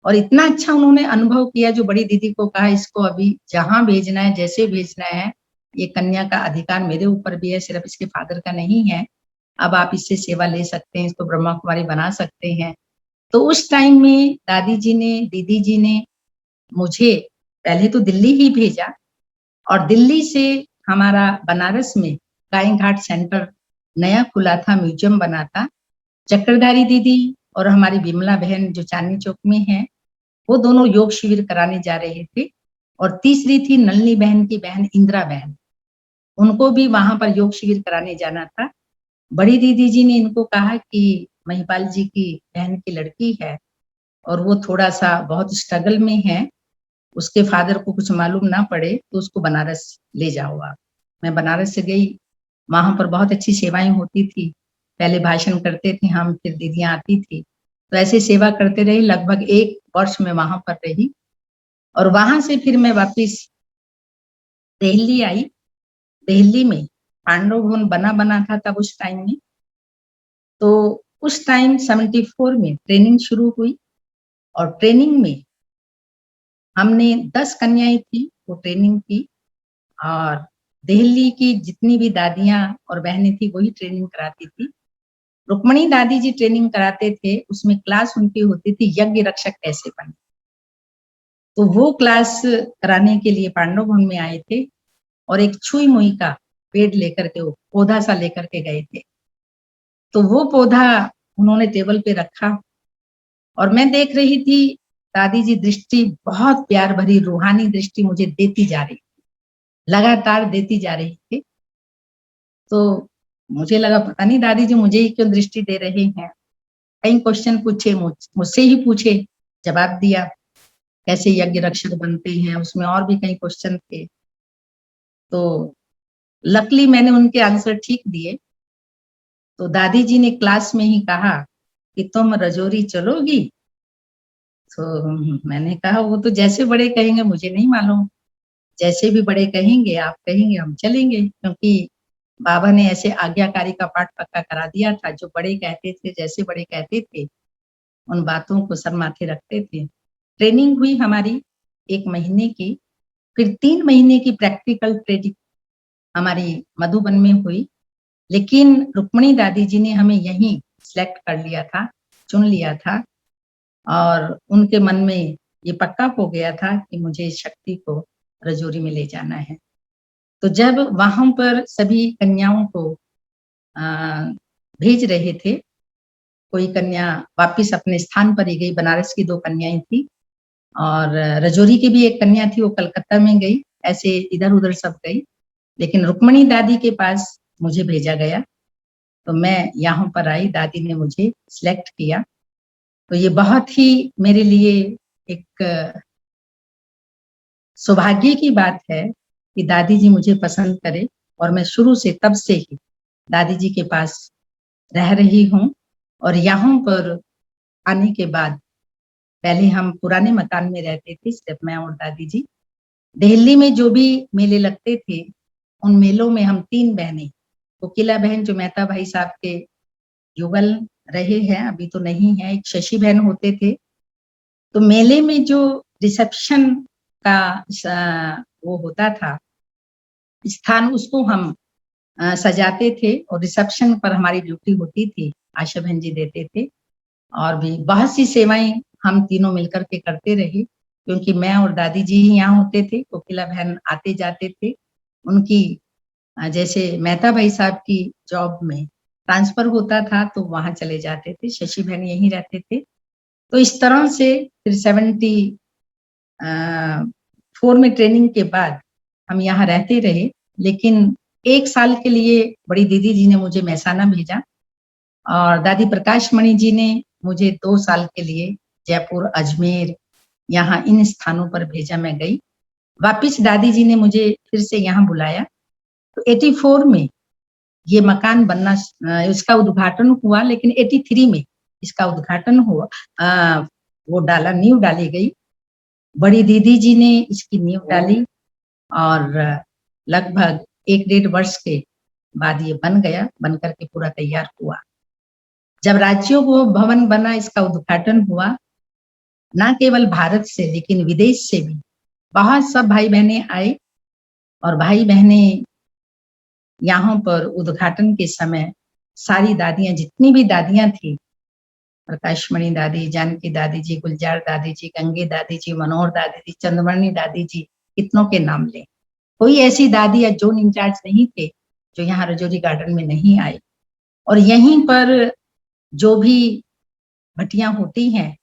और इतना अच्छा उन्होंने अनुभव किया। जो बड़ी दीदी को कहा इसको अभी जहां भेजना है, जैसे भेजना है, ये कन्या का अधिकार मेरे ऊपर भी है, सिर्फ इसके फादर का नहीं है। अब आप इससे सेवा ले सकते हैं, इसको ब्रह्मा कुमारी बना सकते हैं। तो उस टाइम में दादी जी ने, दीदी जी ने मुझे पहले तो दिल्ली ही भेजा, और दिल्ली से हमारा बनारस में गाय घाट सेंटर नया खुला था, म्यूजियम बना था। चक्रधारी दीदी और हमारी विमला बहन जो चांदनी चौक में है, वो दोनों योग शिविर कराने जा रहे थे, और तीसरी थी नलनी बहन की बहन इंदिरा बहन, उनको भी वहां पर योग शिविर कराने जाना था। बड़ी दीदी जी ने इनको कहा कि महिपाल जी की बहन की लड़की है और वो थोड़ा सा बहुत स्ट्रगल में है, उसके फादर को कुछ मालूम ना पड़े तो उसको बनारस ले जाओ आप। मैं बनारस से गई, वहां पर बहुत अच्छी सेवाएं होती थी। पहले भाषण करते थे हम, फिर दीदियां आती थी, तो ऐसे सेवा करते रही। लगभग 1 वर्ष में वहां पर रही और वहां से फिर मैं वापिस दिल्ली आई। दिल्ली में पांडव भवन बना था तब उस टाइम में। तो उस टाइम 74 में ट्रेनिंग शुरू हुई और ट्रेनिंग में हमने 10 कन्याएं थी, वो ट्रेनिंग की और दिल्ली की जितनी भी दादियां और बहनें थी वही ट्रेनिंग कराती थी। रुक्मणी दादी जी ट्रेनिंग कराते थे, उसमें क्लास उनकी होती थी यज्ञ रक्षक कैसे बने। तो वो क्लास कराने के लिए पांडव भवन में आए थे और एक छुई मुई का पेड़ लेकर के, वो पौधा सा लेकर के गए थे। तो वो पौधा उन्होंने टेबल पे रखा और मैं देख रही थी, दादी जी दृष्टि बहुत प्यार भरी रूहानी दृष्टि मुझे देती जा रही थी, लगातार देती जा रही थी। तो मुझे लगा पता नहीं दादी जी मुझे ही क्यों दृष्टि दे रहे हैं। कई क्वेश्चन पूछे, मुझसे ही पूछे, जवाब दिया, कैसे यज्ञ रक्षक बनते हैं, उसमें और भी कई क्वेश्चन थे। तो लकली मैंने उनके आंसर ठीक दिए। तो दादी जी ने क्लास में ही कहा कि तुम रजौरी चलोगी। तो मैंने कहा वो तो जैसे बड़े कहेंगे, मुझे नहीं मालूम, जैसे भी बड़े कहेंगे, आप कहेंगे हम चलेंगे, क्योंकि बाबा ने ऐसे आज्ञाकारी का पाठ पक्का करा दिया था। जो बड़े कहते थे, जैसे बड़े कहते थे, उन बातों को सर माथे रखते थे। ट्रेनिंग हुई हमारी 1 महीने की, फिर 3 महीने की प्रैक्टिकल ट्रेनिंग हमारी मधुबन में हुई। लेकिन रुक्मणी दादी जी ने हमें यहीं सिलेक्ट कर लिया था, चुन लिया था और उनके मन में ये पक्का हो गया था कि मुझे इस शक्ति को रजौरी में ले जाना है। तो जब वहां पर सभी कन्याओं को भेज रहे थे, कोई कन्या वापिस अपने स्थान पर ही गई, बनारस की 2 कन्याएं थी और रजौरी की भी 1 कन्या थी, वो कलकत्ता में गई, ऐसे इधर उधर सब गई। लेकिन रुक्मणी दादी के पास मुझे भेजा गया, तो मैं यहाँ पर आई, दादी ने मुझे सिलेक्ट किया। तो ये बहुत ही मेरे लिए एक सौभाग्य की बात है कि दादी जी मुझे पसंद करे और मैं शुरू से तब से ही दादी जी के पास रह रही हूँ। और यहाँ पर आने के बाद, पहले हम पुराने मकान में रहते थे, सिर्फ मैं और दादी जी। दिल्ली में जो भी मेले लगते थे, उन मेलों में हम 3 बहनें, कोकिला बहन जो मेहता भाई साहब के युगल रहे हैं, अभी तो नहीं है, एक शशि बहन होते थे। तो मेले में जो रिसेप्शन का वो होता था स्थान, उसको हम सजाते थे और रिसेप्शन पर हमारी ड्यूटी होती थी, आशा बहन जी देते थे। और भी बहुत सी सेवाएं हम तीनों मिलकर के करते रहे, क्योंकि मैं और दादी जी ही यहाँ होते थे, कोकिला बहन आते जाते थे। उनकी जैसे मेहता भाई साहब की जॉब में ट्रांसफर होता था तो वहां चले जाते थे, शशि बहन यहीं रहते थे। तो इस तरह से फिर 74 में ट्रेनिंग के बाद हम यहाँ रहते रहे। लेकिन 1 साल के लिए बड़ी दीदी जी ने मुझे मेहसाना भेजा और दादी प्रकाश मणि जी ने मुझे 2 साल के लिए जयपुर, अजमेर, यहाँ इन स्थानों पर भेजा। मैं गई वापिस, दादी जी ने मुझे फिर से यहाँ बुलाया। तो 84 में ये मकान बनना, इसका उद्घाटन हुआ, लेकिन 83 में इसका उद्घाटन हुआ, वो डाला, नींव डाली गई। बड़ी दीदी जी ने इसकी नींव डाली और लगभग 1-1.5 वर्ष के बाद ये बन गया, बन करके पूरा तैयार हुआ। जब राज्यों को भवन बना, इसका उद्घाटन हुआ, ना केवल भारत से लेकिन विदेश से भी बहुत सब भाई बहनें आए और भाई बहनें यहाँ पर उद्घाटन के समय सारी दादियां, जितनी भी दादियां थी, प्रकाशमणि दादी, जानकी दादी जी, गुलजार दादी जी, गंगे दादी जी, मनोहर दादी जी, चंद्रमणि दादी जी, कितनों के नाम लें। कोई ऐसी दादी या जोन इंचार्ज नहीं थे जो यहाँ रजौरी गार्डन में नहीं आए। और यहीं पर जो भी भट्टियां होती हैं,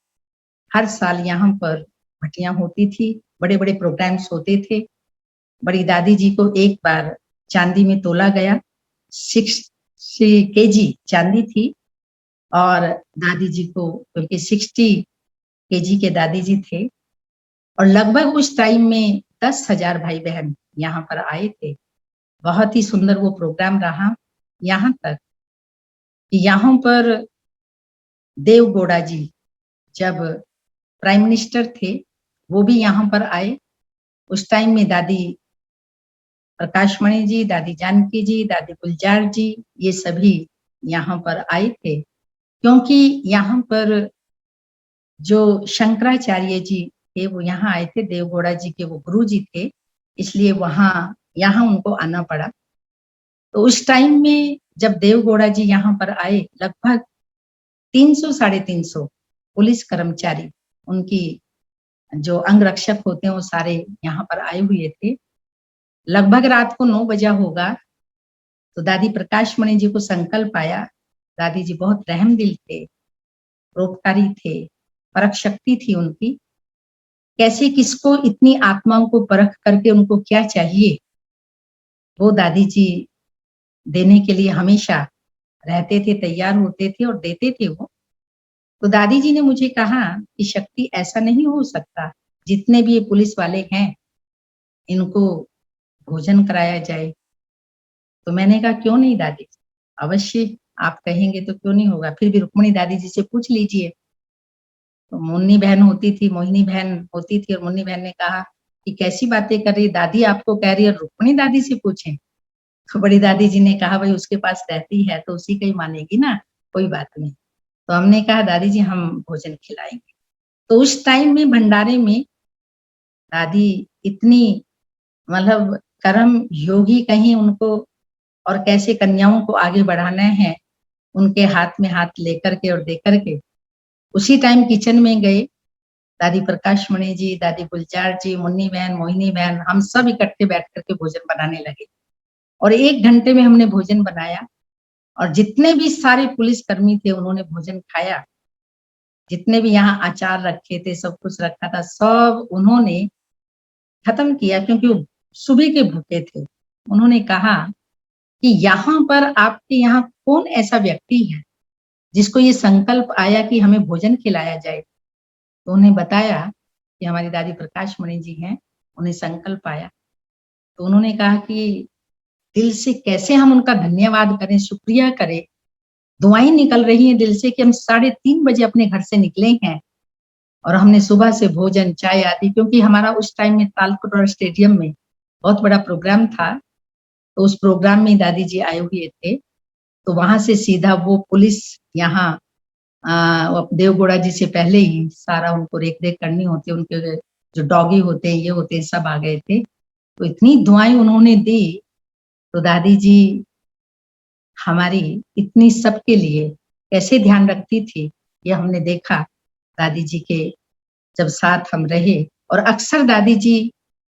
हर साल यहाँ पर भट्टियां होती थी, बड़े बड़े प्रोग्राम्स होते थे। बड़ी दादी जी को एक बार चांदी में तोला गया। 60 केजी चांदी थी और दादी जी को, क्योंकि 60 केजी के दादी जी थे, और लगभग उस टाइम में 10,000 भाई बहन यहाँ पर आए थे। बहुत ही सुंदर वो प्रोग्राम रहा, यहाँ तक कि यहाँ पर देवगौड़ा जी जब प्राइम मिनिस्टर थे वो भी यहाँ पर आए। उस टाइम में दादी प्रकाशमणि जी, दादी जानकी जी, दादी गुलजार जी, ये सभी यहाँ पर आए थे, क्योंकि यहाँ पर जो शंकराचार्य जी थे वो यहाँ आए थे, देवगौड़ा जी के वो गुरु जी थे, इसलिए यहाँ उनको आना पड़ा। तो उस टाइम में जब देवगौड़ा जी यहाँ पर आए, लगभग 300 साढ़े 300 पुलिस कर्मचारी, उनकी जो अंगरक्षक होते हैं वो सारे यहाँ पर आए हुए थे। लगभग रात को 9 बजा होगा, तो दादी प्रकाशमणि जी को संकल्प आया। दादी जी बहुत रहमदिल थे, परोपकारी थे, परख शक्ति थी उनकी, कैसे किसको इतनी आत्माओं को परख करके उनको क्या चाहिए वो दादी जी देने के लिए हमेशा रहते थे, तैयार होते थे और देते थे वो। तो दादी जी ने मुझे कहा कि शक्ति ऐसा नहीं हो सकता, जितने भी ये पुलिस वाले हैं इनको भोजन कराया जाए। तो मैंने कहा क्यों नहीं दादी, अवश्य आप कहेंगे तो क्यों नहीं होगा। फिर भी रुक्मणी दादी जी से पूछ लीजिए। तो मुन्नी बहन होती थी, मोहिनी बहन होती थी, और मुन्नी बहन ने कहा कि कैसी बातें कर रही दादी, आपको कह रही है रुक्मणी दादी से पूछें। तो बड़ी दादी जी ने कहा भाई उसके पास रहती है तो उसी का ही मानेगी ना, कोई बात नहीं। तो हमने कहा दादी जी हम भोजन खिलाएंगे। तो उस टाइम में भंडारे में दादी इतनी मतलब कर्म योगी कहीं उनको, और कैसे कन्याओं को आगे बढ़ाना है, उनके हाथ में हाथ लेकर के और देकर के उसी टाइम किचन में गए। दादी प्रकाशमणि जी, दादी गुलजार जी, मुन्नी बहन, मोहिनी बहन, हम सब इकट्ठे बैठ करके भोजन बनाने लगे, और 1 घंटे में हमने भोजन बनाया। और जितने भी सारे पुलिस कर्मी थे उन्होंने भोजन खाया, जितने भी यहाँ अचार रखे थे, सब कुछ रखा था, सब उन्होंने खत्म किया, क्योंकि वो सुबह के भूखे थे। उन्होंने कहा कि यहाँ पर आपके यहाँ कौन ऐसा व्यक्ति है जिसको ये संकल्प आया कि हमें भोजन खिलाया जाए। तो उन्हें बताया कि हमारी दादी प्रकाशमणि जी हैं, उन्हें संकल्प आया। तो उन्होंने कहा कि दिल से कैसे हम उनका धन्यवाद करें, शुक्रिया करें। दुआएं निकल रही हैं दिल से कि हम 3:30 बजे अपने घर से निकले हैं और हमने सुबह से भोजन, चाय आदि, क्योंकि हमारा उस टाइम में तालकटोरा स्टेडियम में बहुत बड़ा प्रोग्राम था, तो उस प्रोग्राम में दादी जी आए हुए थे। तो वहां से सीधा वो पुलिस यहाँ देवगौड़ा जी से पहले ही सारा उनको रेख देख करनी होती है, उनके जो डॉगी होते हैं, ये होते हैं, सब आ गए थे। तो इतनी दुआएं उन्होंने दी। तो दादी जी हमारी इतनी सबके लिए कैसे ध्यान रखती थी, ये हमने देखा दादी जी के जब साथ हम रहे। और अक्सर दादी जी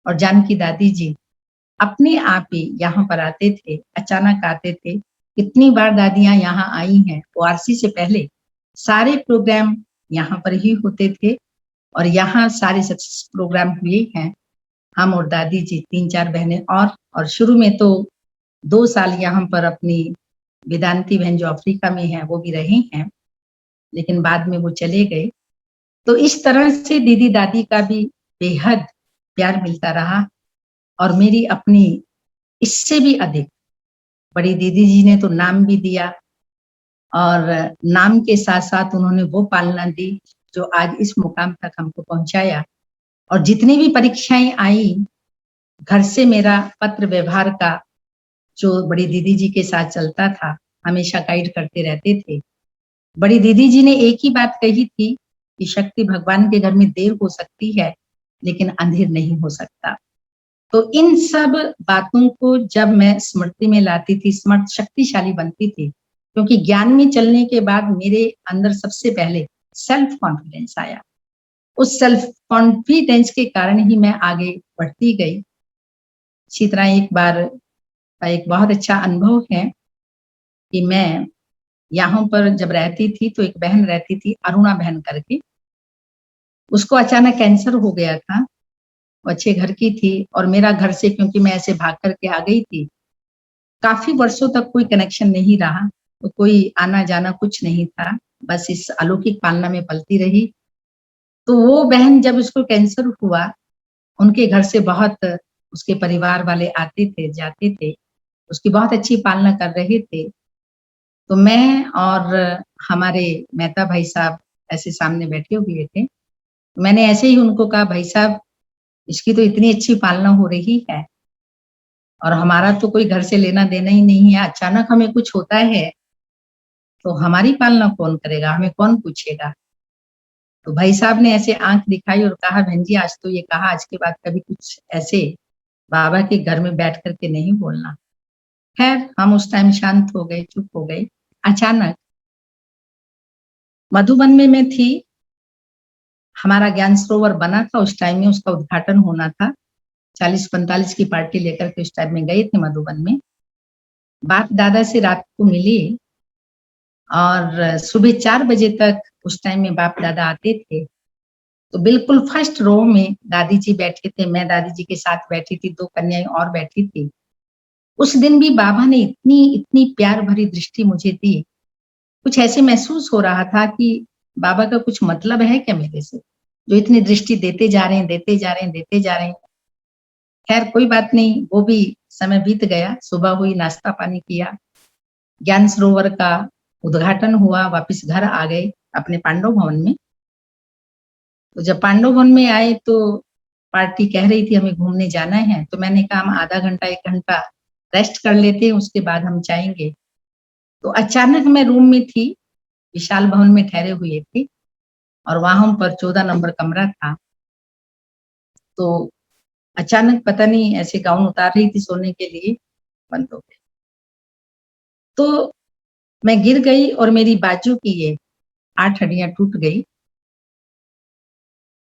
और जानकी दादी जी अपने आप ही यहाँ पर आते थे, अचानक आते थे। कितनी बार दादियां यहाँ आई हैं, ओआरसी से पहले सारे प्रोग्राम यहाँ पर ही होते थे, और यहाँ सारे सक्सेस प्रोग्राम हुए हैं। हम और दादी जी 3-4 बहनें, और शुरू में तो 2 साल यहाँ पर अपनी वेदांती बहन जो अफ्रीका में है वो भी रही हैं, लेकिन बाद में वो चले गए। तो इस तरह से दीदी दादी का भी बेहद प्यार मिलता रहा। और मेरी अपनी इससे भी अधिक बड़ी दीदी जी ने तो नाम भी दिया, और नाम के साथ साथ उन्होंने वो पालना दी जो आज इस मुकाम तक हमको पहुंचाया। और जितनी भी परीक्षाएं आई, घर से मेरा पत्र व्यवहार का जो बड़ी दीदी जी के साथ चलता था, हमेशा गाइड करते रहते थे। बड़ी दीदी जी ने एक ही बात कही थी कि शक्ति, भगवान के घर में देर हो सकती है लेकिन अंधेर नहीं हो सकता। तो इन सब बातों को जब मैं स्मृति में लाती थी, स्मृति शक्तिशाली बनती थी, क्योंकि ज्ञान में चलने के बाद मेरे अंदर सबसे पहले सेल्फ कॉन्फिडेंस आया। उस सेल्फ कॉन्फिडेंस के कारण ही मैं आगे बढ़ती गई। इसी तरह एक बार एक बहुत अच्छा अनुभव है कि मैं यहाँ पर जब रहती थी तो एक बहन रहती थी, अरुणा बहन करके, उसको अचानक कैंसर हो गया था। वो अच्छे घर की थी, और मेरा घर से, क्योंकि मैं ऐसे भाग करके आ गई थी, काफी वर्षों तक कोई कनेक्शन नहीं रहा, तो कोई आना जाना कुछ नहीं था, बस इस अलौकिक पालना में पलती रही। तो वो बहन जब उसको कैंसर हुआ, उनके घर से बहुत उसके परिवार वाले आते थे जाते थे, उसकी बहुत अच्छी पालना कर रहे थे। तो मैं और हमारे मेहता भाई साहब ऐसे सामने बैठे हुए थे। मैंने ऐसे ही उनको कहा, भाई साहब इसकी तो इतनी अच्छी पालना हो रही है और हमारा तो कोई घर से लेना देना ही नहीं है, अचानक हमें कुछ होता है तो हमारी पालना कौन करेगा, हमें कौन पूछेगा। तो भाई साहब ने ऐसे आंख दिखाई और कहा, बहन जी आज तो ये कहा, आज के बाद कभी कुछ ऐसे बाबा के घर में बैठ करके नहीं बोलना। खैर हम उस टाइम शांत हो गए, चुप हो गए। अचानक मधुबन में मैं थी, हमारा ज्ञान सरोवर बना था, उस टाइम में उसका उद्घाटन होना था। 40-45 की पार्टी लेकर के उस टाइम में गए थे मधुबन में। बाप दादा से रात को मिली और सुबह 4 बजे तक उस टाइम में बाप दादा आते थे। तो बिल्कुल फर्स्ट रो में दादी जी बैठे थे, मैं दादी जी के साथ बैठी थी, 2 कन्याएं और बैठी थी। उस दिन भी बाबा ने इतनी इतनी प्यार भरी दृष्टि मुझे दी, कुछ ऐसे महसूस हो रहा था कि बाबा का कुछ मतलब है क्या मेरे से, जो इतनी दृष्टि देते जा रहे हैं, देते जा रहे हैं, देते जा रहे हैं। खैर कोई बात नहीं, वो भी समय बीत गया। सुबह हुई, नाश्ता पानी किया, ज्ञान सरोवर का उद्घाटन हुआ, वापस घर आ गए अपने पांडव भवन में। तो जब पांडव भवन में आए तो पार्टी कह रही थी हमें घूमने जाना है, तो मैंने कहा हम आधा घंटा 1 घंटा रेस्ट कर लेते हैं, उसके बाद हम जाएंगे। तो अचानक मैं रूम में थी, विशाल भवन में ठहरे हुए थे और वहां पर 14 नंबर कमरा था। तो अचानक पता नहीं ऐसे गाउन उतार रही थी सोने के लिए, बंद हो गए। तो मैं गिर गई और मेरी बाजू की ये 8 हड्डियां टूट गई।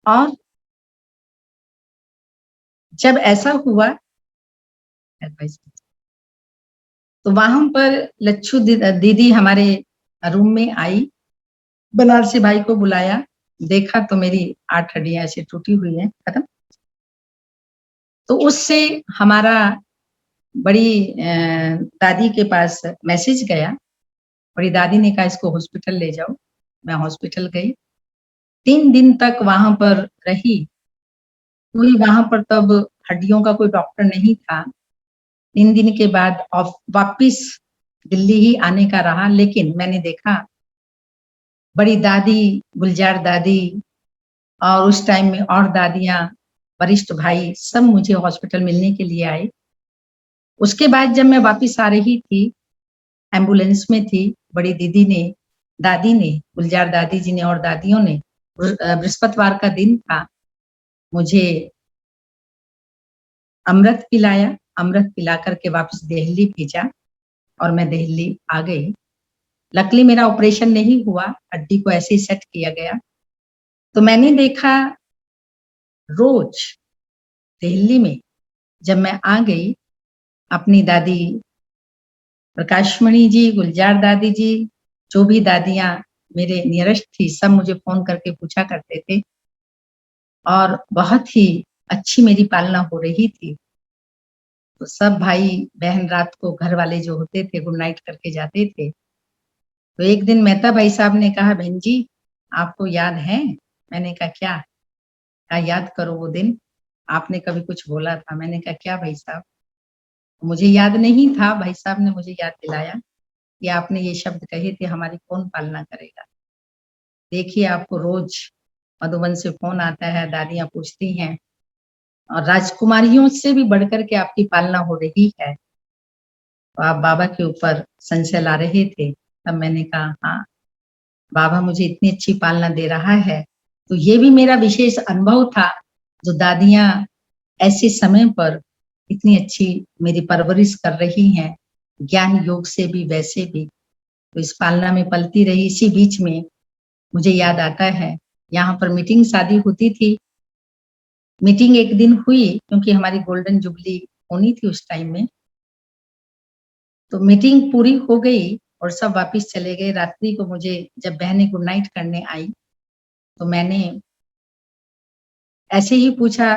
और जब ऐसा हुआ तो वहां पर लच्छू दीदी हमारे रूम में आई, बनारसी भाई को बुलाया, देखा तो मेरी 8 हड्डियां ऐसे टूटी हुई हैं, खत्म। तो उससे हमारा बड़ी दादी के पास मैसेज गया। बड़ी दादी ने कहा इसको हॉस्पिटल ले जाओ। मैं हॉस्पिटल गई, 3 दिन तक वहां पर रही। कोई वहां पर तब हड्डियों का कोई डॉक्टर नहीं था। 3 दिन के बाद वापिस दिल्ली ही आने का रहा, लेकिन मैंने देखा बड़ी दादी, गुलजार दादी और उस टाइम में और दादियां, वरिष्ठ भाई सब मुझे हॉस्पिटल मिलने के लिए आए। उसके बाद जब मैं वापिस आ रही थी, एम्बुलेंस में थी, बड़ी दीदी ने, दादी ने, गुलजार दादी जी ने और दादियों ने, बृहस्पतिवार का दिन था, मुझे अमृत पिलाया। अमृत पिला करके वापस दिल्ली भेजा और मैं दिल्ली आ गई। लकीली मेरा ऑपरेशन नहीं हुआ, हड्डी को ऐसे ही सेट किया गया। तो मैंने देखा रोज दिल्ली में जब मैं आ गई, अपनी दादी प्रकाशमणि जी, गुलजार दादी जी, जो भी दादियां मेरे नियरेस्ट थी, सब मुझे फोन करके पूछा करते थे और बहुत ही अच्छी मेरी पालना हो रही थी। तो सब भाई बहन रात को घर वाले जो होते थे गुड नाइट करके जाते थे। तो एक दिन मेहता भाई साहब ने कहा, बहन जी आपको याद है? मैंने कहा क्या? कहा याद करो वो दिन, आपने कभी कुछ बोला था। मैंने कहा क्या भाई साहब? मुझे याद नहीं था, भाई साहब ने मुझे याद दिलाया कि आपने ये शब्द कहे थे, हमारी कौन पालना करेगा। देखिए आपको रोज मधुबन से फोन आता है, दादियां पूछती हैं और राजकुमारियों से भी बढ़कर के आपकी पालना हो रही है। तो आप बाबा के ऊपर संशय ला रहे थे। तब मैंने कहा हाँ, बाबा मुझे इतनी अच्छी पालना दे रहा है। तो ये भी मेरा विशेष अनुभव था, जो दादियां ऐसे समय पर इतनी अच्छी मेरी परवरिश कर रही हैं, ज्ञान योग से भी वैसे भी। तो इस पालना में पलती रही। इसी बीच में मुझे याद आता है, यहाँ पर मीटिंग शादी होती थी। मीटिंग एक दिन हुई क्योंकि हमारी गोल्डन जुबली होनी थी उस टाइम में। तो मीटिंग पूरी हो गई और सब वापस चले गए। रात्रि को मुझे जब बहनें गुड नाइट करने आई तो मैंने ऐसे ही पूछा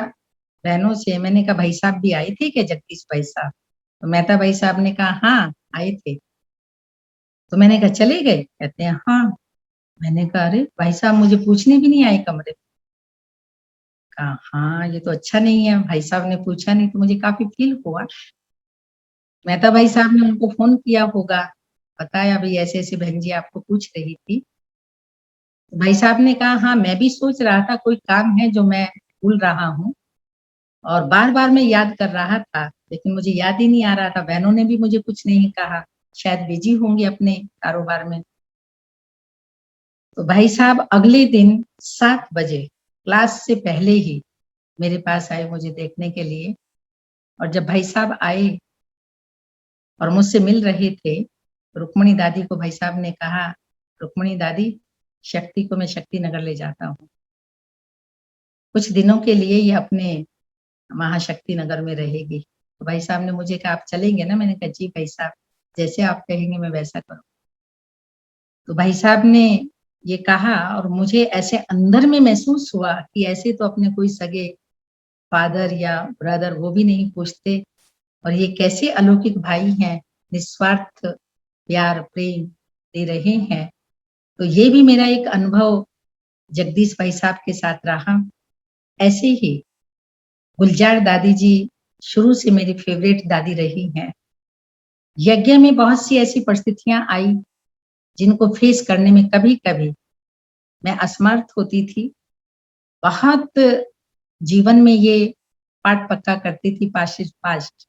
बहनों से, मैंने कहा भाई साहब भी आए थे क्या, जगदीश भाई साहब? तो मेहता भाई साहब ने कहा हाँ आए थे। तो मैंने कहा चले गए? कहते हैं हाँ। मैंने कहा अरे भाई साहब मुझे पूछने भी नहीं आए कमरे में। कहा हाँ ये तो अच्छा नहीं है, भाई साहब ने पूछा नहीं। तो मुझे काफी फील हुआ। मेहता भाई साहब ने उनको फोन किया होगा, बताया भाई ऐसे ऐसे बहन जी आपको पूछ रही थी। तो भाई साहब ने कहा हाँ मैं भी सोच रहा था कोई काम है जो मैं भूल रहा हूँ, और बार बार मैं याद कर रहा था लेकिन मुझे याद ही नहीं आ रहा था। बहनों ने भी मुझे कुछ नहीं कहा, शायद बिजी होंगी अपने कारोबार में। तो भाई साहब अगले दिन 7 बजे क्लास से पहले ही मेरे पास आए मुझे देखने के लिए। और जब भाई साहब आए और मुझसे मिल रहे थे, रुक्मणी दादी को भाई साहब ने कहा, रुक्मणी दादी शक्ति को मैं शक्ति नगर ले जाता हूँ, कुछ दिनों के लिए ये अपने महाशक्ति नगर में रहेगी। तो भाई साहब ने मुझे कहा आप चलेंगे ना? मैंने कहा जी भाई साहब जैसे आप कहेंगे मैं वैसा करूँ। तो भाई साहब ने ये कहा और मुझे ऐसे अंदर में महसूस हुआ कि ऐसे तो अपने कोई सगे फादर या ब्रदर वो भी नहीं पूछते, और ये कैसे अलौकिक भाई हैं, निस्वार्थ प्यार प्रेम दे रहे हैं। तो ये भी मेरा एक अनुभव जगदीश भाई साहब के साथ रहा। ऐसे ही गुलजार दादी जी शुरू से मेरी फेवरेट दादी रही हैं। यज्ञ में बहुत सी ऐसी परिस्थितियां आई जिनको फेस करने में कभी कभी मैं असमर्थ होती थी। बहुत जीवन में ये पाठ पक्का करती थी, पास्ट इज पास्ट,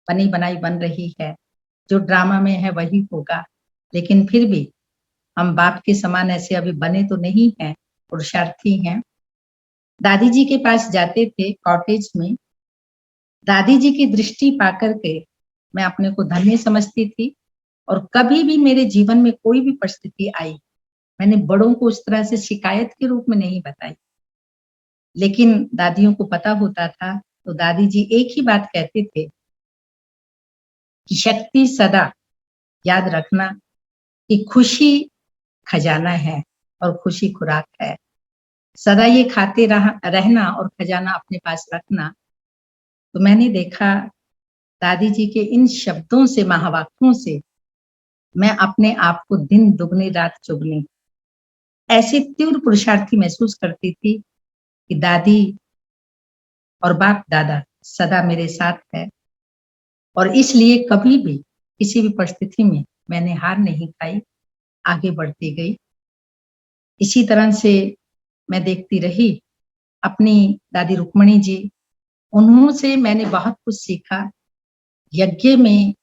बनी बनाई बन रही है, जो ड्रामा में है वही होगा। लेकिन फिर भी हम बाप के समान ऐसे अभी बने तो नहीं हैं, पुरुषार्थी हैं। दादी जी के पास जाते थे कॉटेज में, दादी जी की दृष्टि पाकर के मैं अपने को धन्य समझती थी। और कभी भी मेरे जीवन में कोई भी परिस्थिति आई, मैंने बड़ों को उस तरह से शिकायत के रूप में नहीं बताई, लेकिन दादियों को पता होता था। तो दादी जी एक ही बात कहते थे कि शक्ति सदा याद रखना कि खुशी खजाना है और खुशी खुराक है। सदा ये खाते रहना और खजाना अपने पास रखना। तो मैंने देखा दादी जी के इन शब्दों से, महावाक्यों से मैं अपने आप को दिन दुगनी रात चुगनी ऐसी तीव्र पुरुषार्थी महसूस करती थी कि दादी और बाप दादा सदा मेरे साथ है। और इसलिए कभी भी किसी भी परिस्थिति में मैंने हार नहीं खाई, आगे बढ़ती गई। इसी तरह से मैं देखती रही अपनी दादी रुक्मणी जी, उन्हों से मैंने बहुत कुछ सीखा। यज्ञ में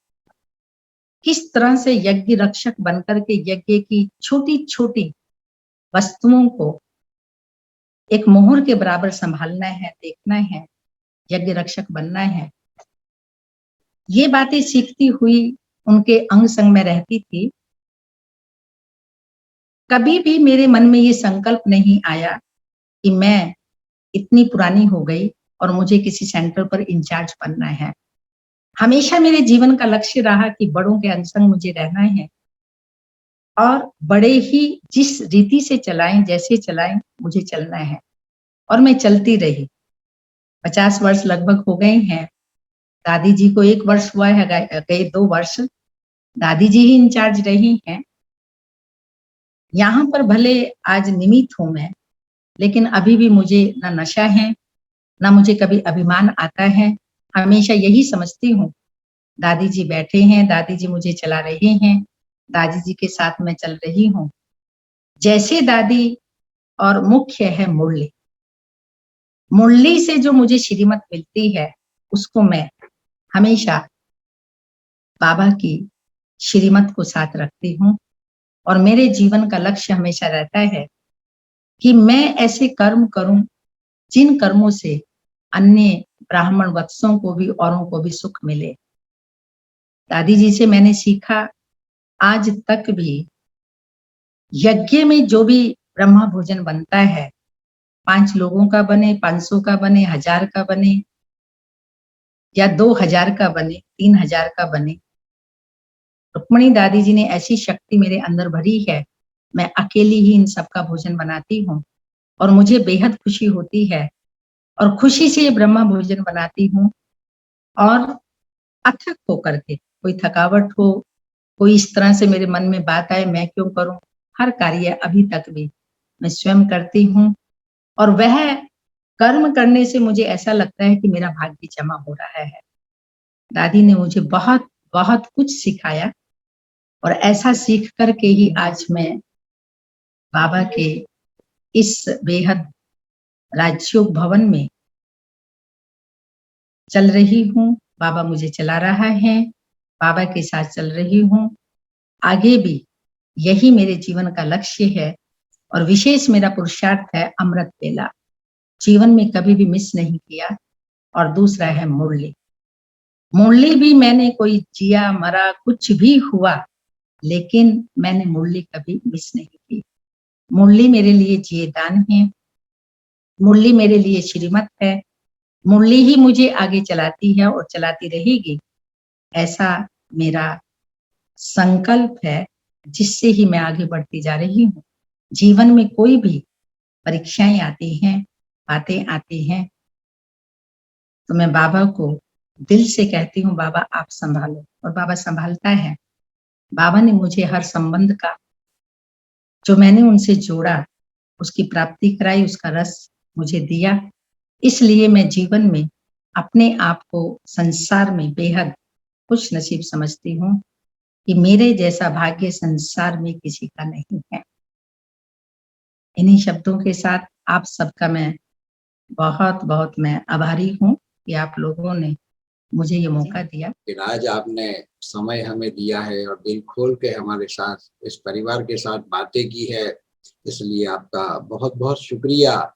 किस तरह से यज्ञ रक्षक बनकर के यज्ञ की छोटी छोटी वस्तुओं को एक मोहर के बराबर संभालना है, देखना है, यज्ञ रक्षक बनना है। ये बातें सीखती हुई उनके अंग संग में रहती थी। कभी भी मेरे मन में ये संकल्प नहीं आया कि मैं इतनी पुरानी हो गई और मुझे किसी सेंटर पर इंचार्ज बनना है। हमेशा मेरे जीवन का लक्ष्य रहा कि बड़ों के अंग संग मुझे रहना है, और बड़े ही जिस रीति से चलाएं, जैसे चलाएं, मुझे चलना है। और मैं चलती रही। 50 वर्ष लगभग हो गए हैं। दादी जी को 1 वर्ष हुआ है, गए 2 वर्ष दादी जी ही इंचार्ज रही हैं। यहाँ पर भले आज निमित्त हूं मैं, लेकिन अभी भी मुझे ना नशा है, ना मुझे कभी अभिमान आता है। हमेशा यही समझती हूँ दादी जी बैठे हैं, दादी जी मुझे चला रहे हैं, दादी जी के साथ मैं चल रही हूँ। जैसे दादी, और मुख्य है मुरली। मुरली से जो मुझे श्रीमत मिलती है उसको मैं हमेशा बाबा की श्रीमत को साथ रखती हूँ। और मेरे जीवन का लक्ष्य हमेशा रहता है कि मैं ऐसे कर्म करूं जिन कर्मों से अन्य ब्राह्मण वत्सों को भी, औरों को भी सुख मिले। दादी जी से मैंने सीखा, आज तक भी यज्ञ में जो भी ब्रह्मा भोजन बनता है, 5 लोगों का बने, 500 का बने, 1000 का बने, या 2000 का बने, 3000 का बने, रुक्मणी दादी जी ने ऐसी शक्ति मेरे अंदर भरी है, मैं अकेली ही इन सबका भोजन बनाती हूँ और मुझे बेहद खुशी होती है। और खुशी से ये ब्रह्मा भोजन बनाती हूँ। और अथक होकर के, कोई थकावट हो, कोई इस तरह से मेरे मन में बात आए मैं क्यों करूं, हर कार्य अभी तक भी मैं स्वयं करती हूँ। और वह कर्म करने से मुझे ऐसा लगता है कि मेरा भाग्य जमा हो रहा है। दादी ने मुझे बहुत बहुत कुछ सिखाया और ऐसा सीख करके ही आज मैं बाबा के इस बेहद राजयोग भवन में चल रही हूँ। बाबा मुझे चला रहा है, बाबा के साथ चल रही हूँ। आगे भी यही मेरे जीवन का लक्ष्य है और विशेष मेरा पुरुषार्थ है अमृत वेला, जीवन में कभी भी मिस नहीं किया। और दूसरा है मुरली। मुरली भी मैंने कोई जिया मरा कुछ भी हुआ, लेकिन मैंने मुरली कभी मिस नहीं की। मुरली मेरे लिए जिए दान है, मुरली मेरे लिए श्रीमत है, मुरली ही मुझे आगे चलाती है और चलाती रहेगी, ऐसा मेरा संकल्प है, जिससे ही मैं आगे बढ़ती जा रही हूँ। जीवन में कोई भी परीक्षाएं आती हैं, बातें आती हैं, तो मैं बाबा को दिल से कहती हूँ बाबा आप संभालो, और बाबा संभालता है। बाबा ने मुझे हर संबंध का जो मैंने उनसे जोड़ा उसकी प्राप्ति कराई, उसका रस मुझे दिया। इसलिए मैं जीवन में अपने आप को संसार में बेहद खुश नसीब समझती हूँ कि मेरे जैसा भाग्य संसार में किसी का नहीं है। इन्हीं शब्दों के साथ आप सबका मैं बहुत बहुत मैं आभारी हूँ कि आप लोगों ने मुझे ये मौका दिया। आज आपने समय हमें दिया है और दिल खोल के हमारे साथ इस परिवार के साथ बातें की है, इसलिए आपका बहुत बहुत शुक्रिया।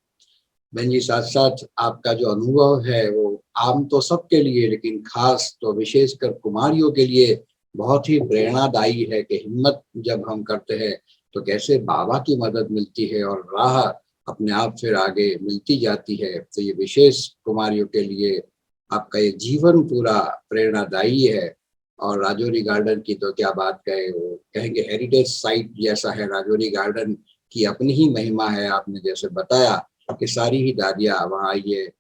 बहन जी, साथ साथ आपका जो अनुभव है वो आम तो सबके लिए, लेकिन खास तो विशेषकर कुमारियों के लिए बहुत ही प्रेरणादायी है कि हिम्मत जब हम करते हैं तो कैसे बाबा की मदद मिलती है और राह अपने आप फिर आगे मिलती जाती है। तो ये विशेष कुमारियों के लिए आपका ये जीवन पूरा प्रेरणादायी है। और राजौरी गार्डन की तो क्या बात कहे, वो कहेंगे हेरिटेज साइट जैसा है। राजौरी गार्डन की अपनी ही महिमा है। आपने जैसे बताया कि सारी ही दादियाँ वहाँ आई है।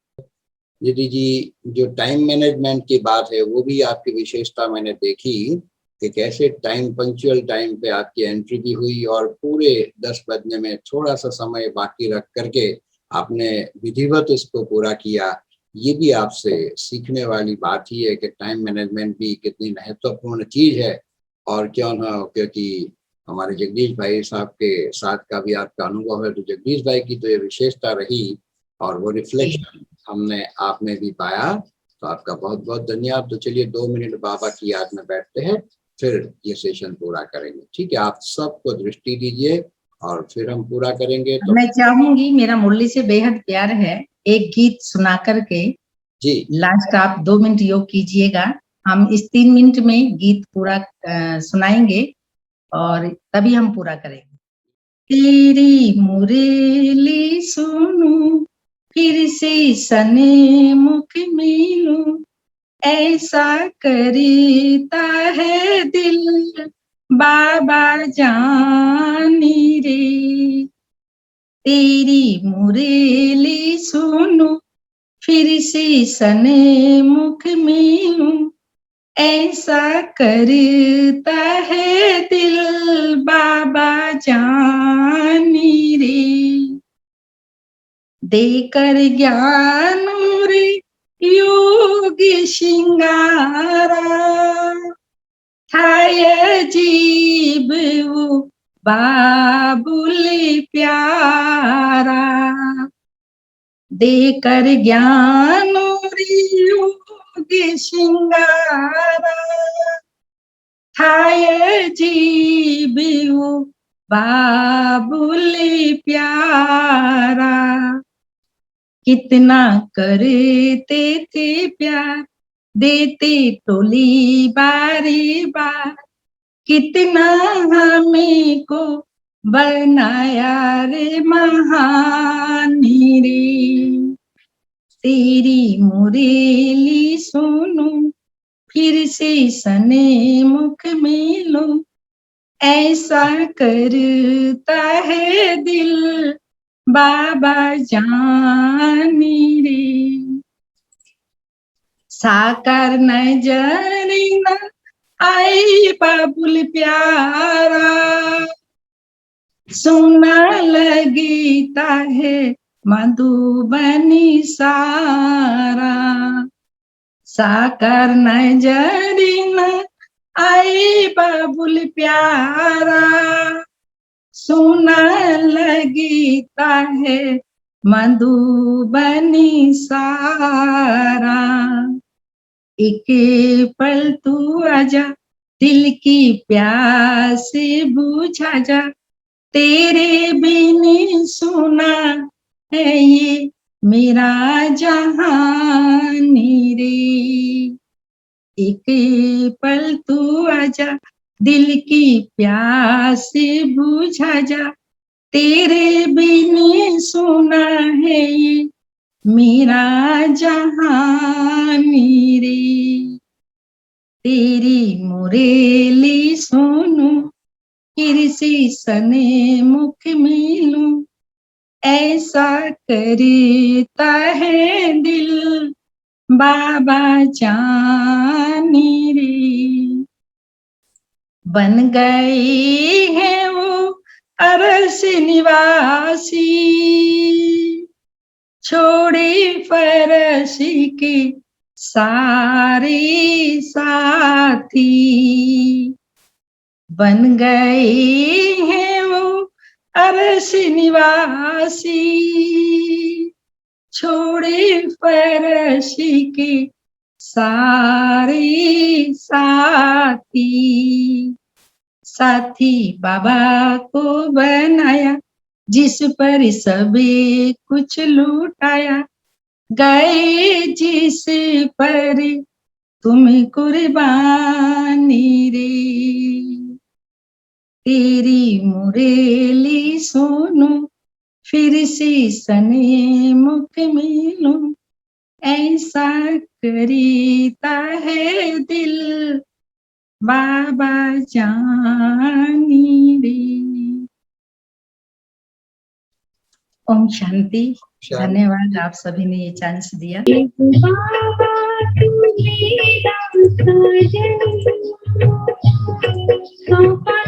दीदी जी, जो टाइम मैनेजमेंट की बात है वो भी आपकी विशेषता मैंने देखी कि कैसे टाइम पंक्चुअल टाइम पे आपकी एंट्री भी हुई और पूरे 10 बजने में थोड़ा सा समय बाकी रख करके आपने विधिवत इसको पूरा किया। ये भी आपसे सीखने वाली बात ही है कि टाइम मैनेजमेंट भी कितनी महत्वपूर्ण चीज है। और क्यों ना, क्योंकि हमारे जगदीश भाई साहब के साथ का भी आपका अनुभव है, तो जगदीश भाई की तो ये विशेषता रही और वो रिफ्लेक्शन हमने आप में भी पाया। तो आपका बहुत बहुत धन्यवाद। तो चलिए 2 मिनट बाबा की याद में बैठते हैं, फिर ये सेशन पूरा करेंगे। ठीक है, आप सबको दृष्टि दीजिए और फिर हम पूरा करेंगे। तो मैं चाहूंगी, मेरा मुरली से बेहद प्यार है, एक गीत सुना करके जी लास्ट आप 2 मिनट योग कीजिएगा। हम इस 3 मिनट में गीत पूरा सुनाएंगे और तभी हम पूरा करेंगे। तेरी मुरली सुनूं, फिर से सने मुख मिलूं, ऐसा करता है दिल बाबा जानी रे। तेरी मुरली सुनूं, फिर से सने मुख मिलूं, ऐसा करता है दिल बाबा जानी रे। देकर ज्ञान रे योग श्रृंगारा, थाय जीव वो बाबुल प्यारा। देकर ज्ञान रे योग श्रृंगारा, थाय जीव वो बाबुल प्यारा। कितना करते थे प्यार, देते टोली बारी बार, कितना हमें को बनाया रे महानी रे। तेरी मुरली सुनूं, फिर से सने मुख मिलूं, ऐसा करता है दिल बाबा जानी रे। साकार नजरी न आई बाबुल प्यारा, सुना लगीता है मधुबनी सारा। साकार नजरी न आई बाबुल प्यारा, सुना लगीता है मधुबनी सारा। एक पल तू आजा, दिल की प्यास बुझा जा, तेरे बिन सुना है ये मेरा जहानी रे। एक पल तू आजा, दिल की प्यास बुझा जा, तेरे बिन सुना है ये मेरा जहानी रे। तेरी मुरेली सुनूं, किसी सने मुख मिलूं, ऐसा करता है दिल बाबा जानी रे। बन गई है वो अरस निवासी, छोड़ी फरस की सारी साथी। बन गई है वो अरस निवासी, छोड़ी फरस की सारी साथी। साथी बाबा को बनाया, जिस पर सभी कुछ लूटाया, गए जिस पर तुम कुर्बानी रे। तेरी मुरेली सुनूं, फिर से सने मुख मिलूं, ऐसा करता है दिल बाबा जानी रे। ओम शांति। धन्यवाद, आप सभी ने ये चांस दिया। बाबा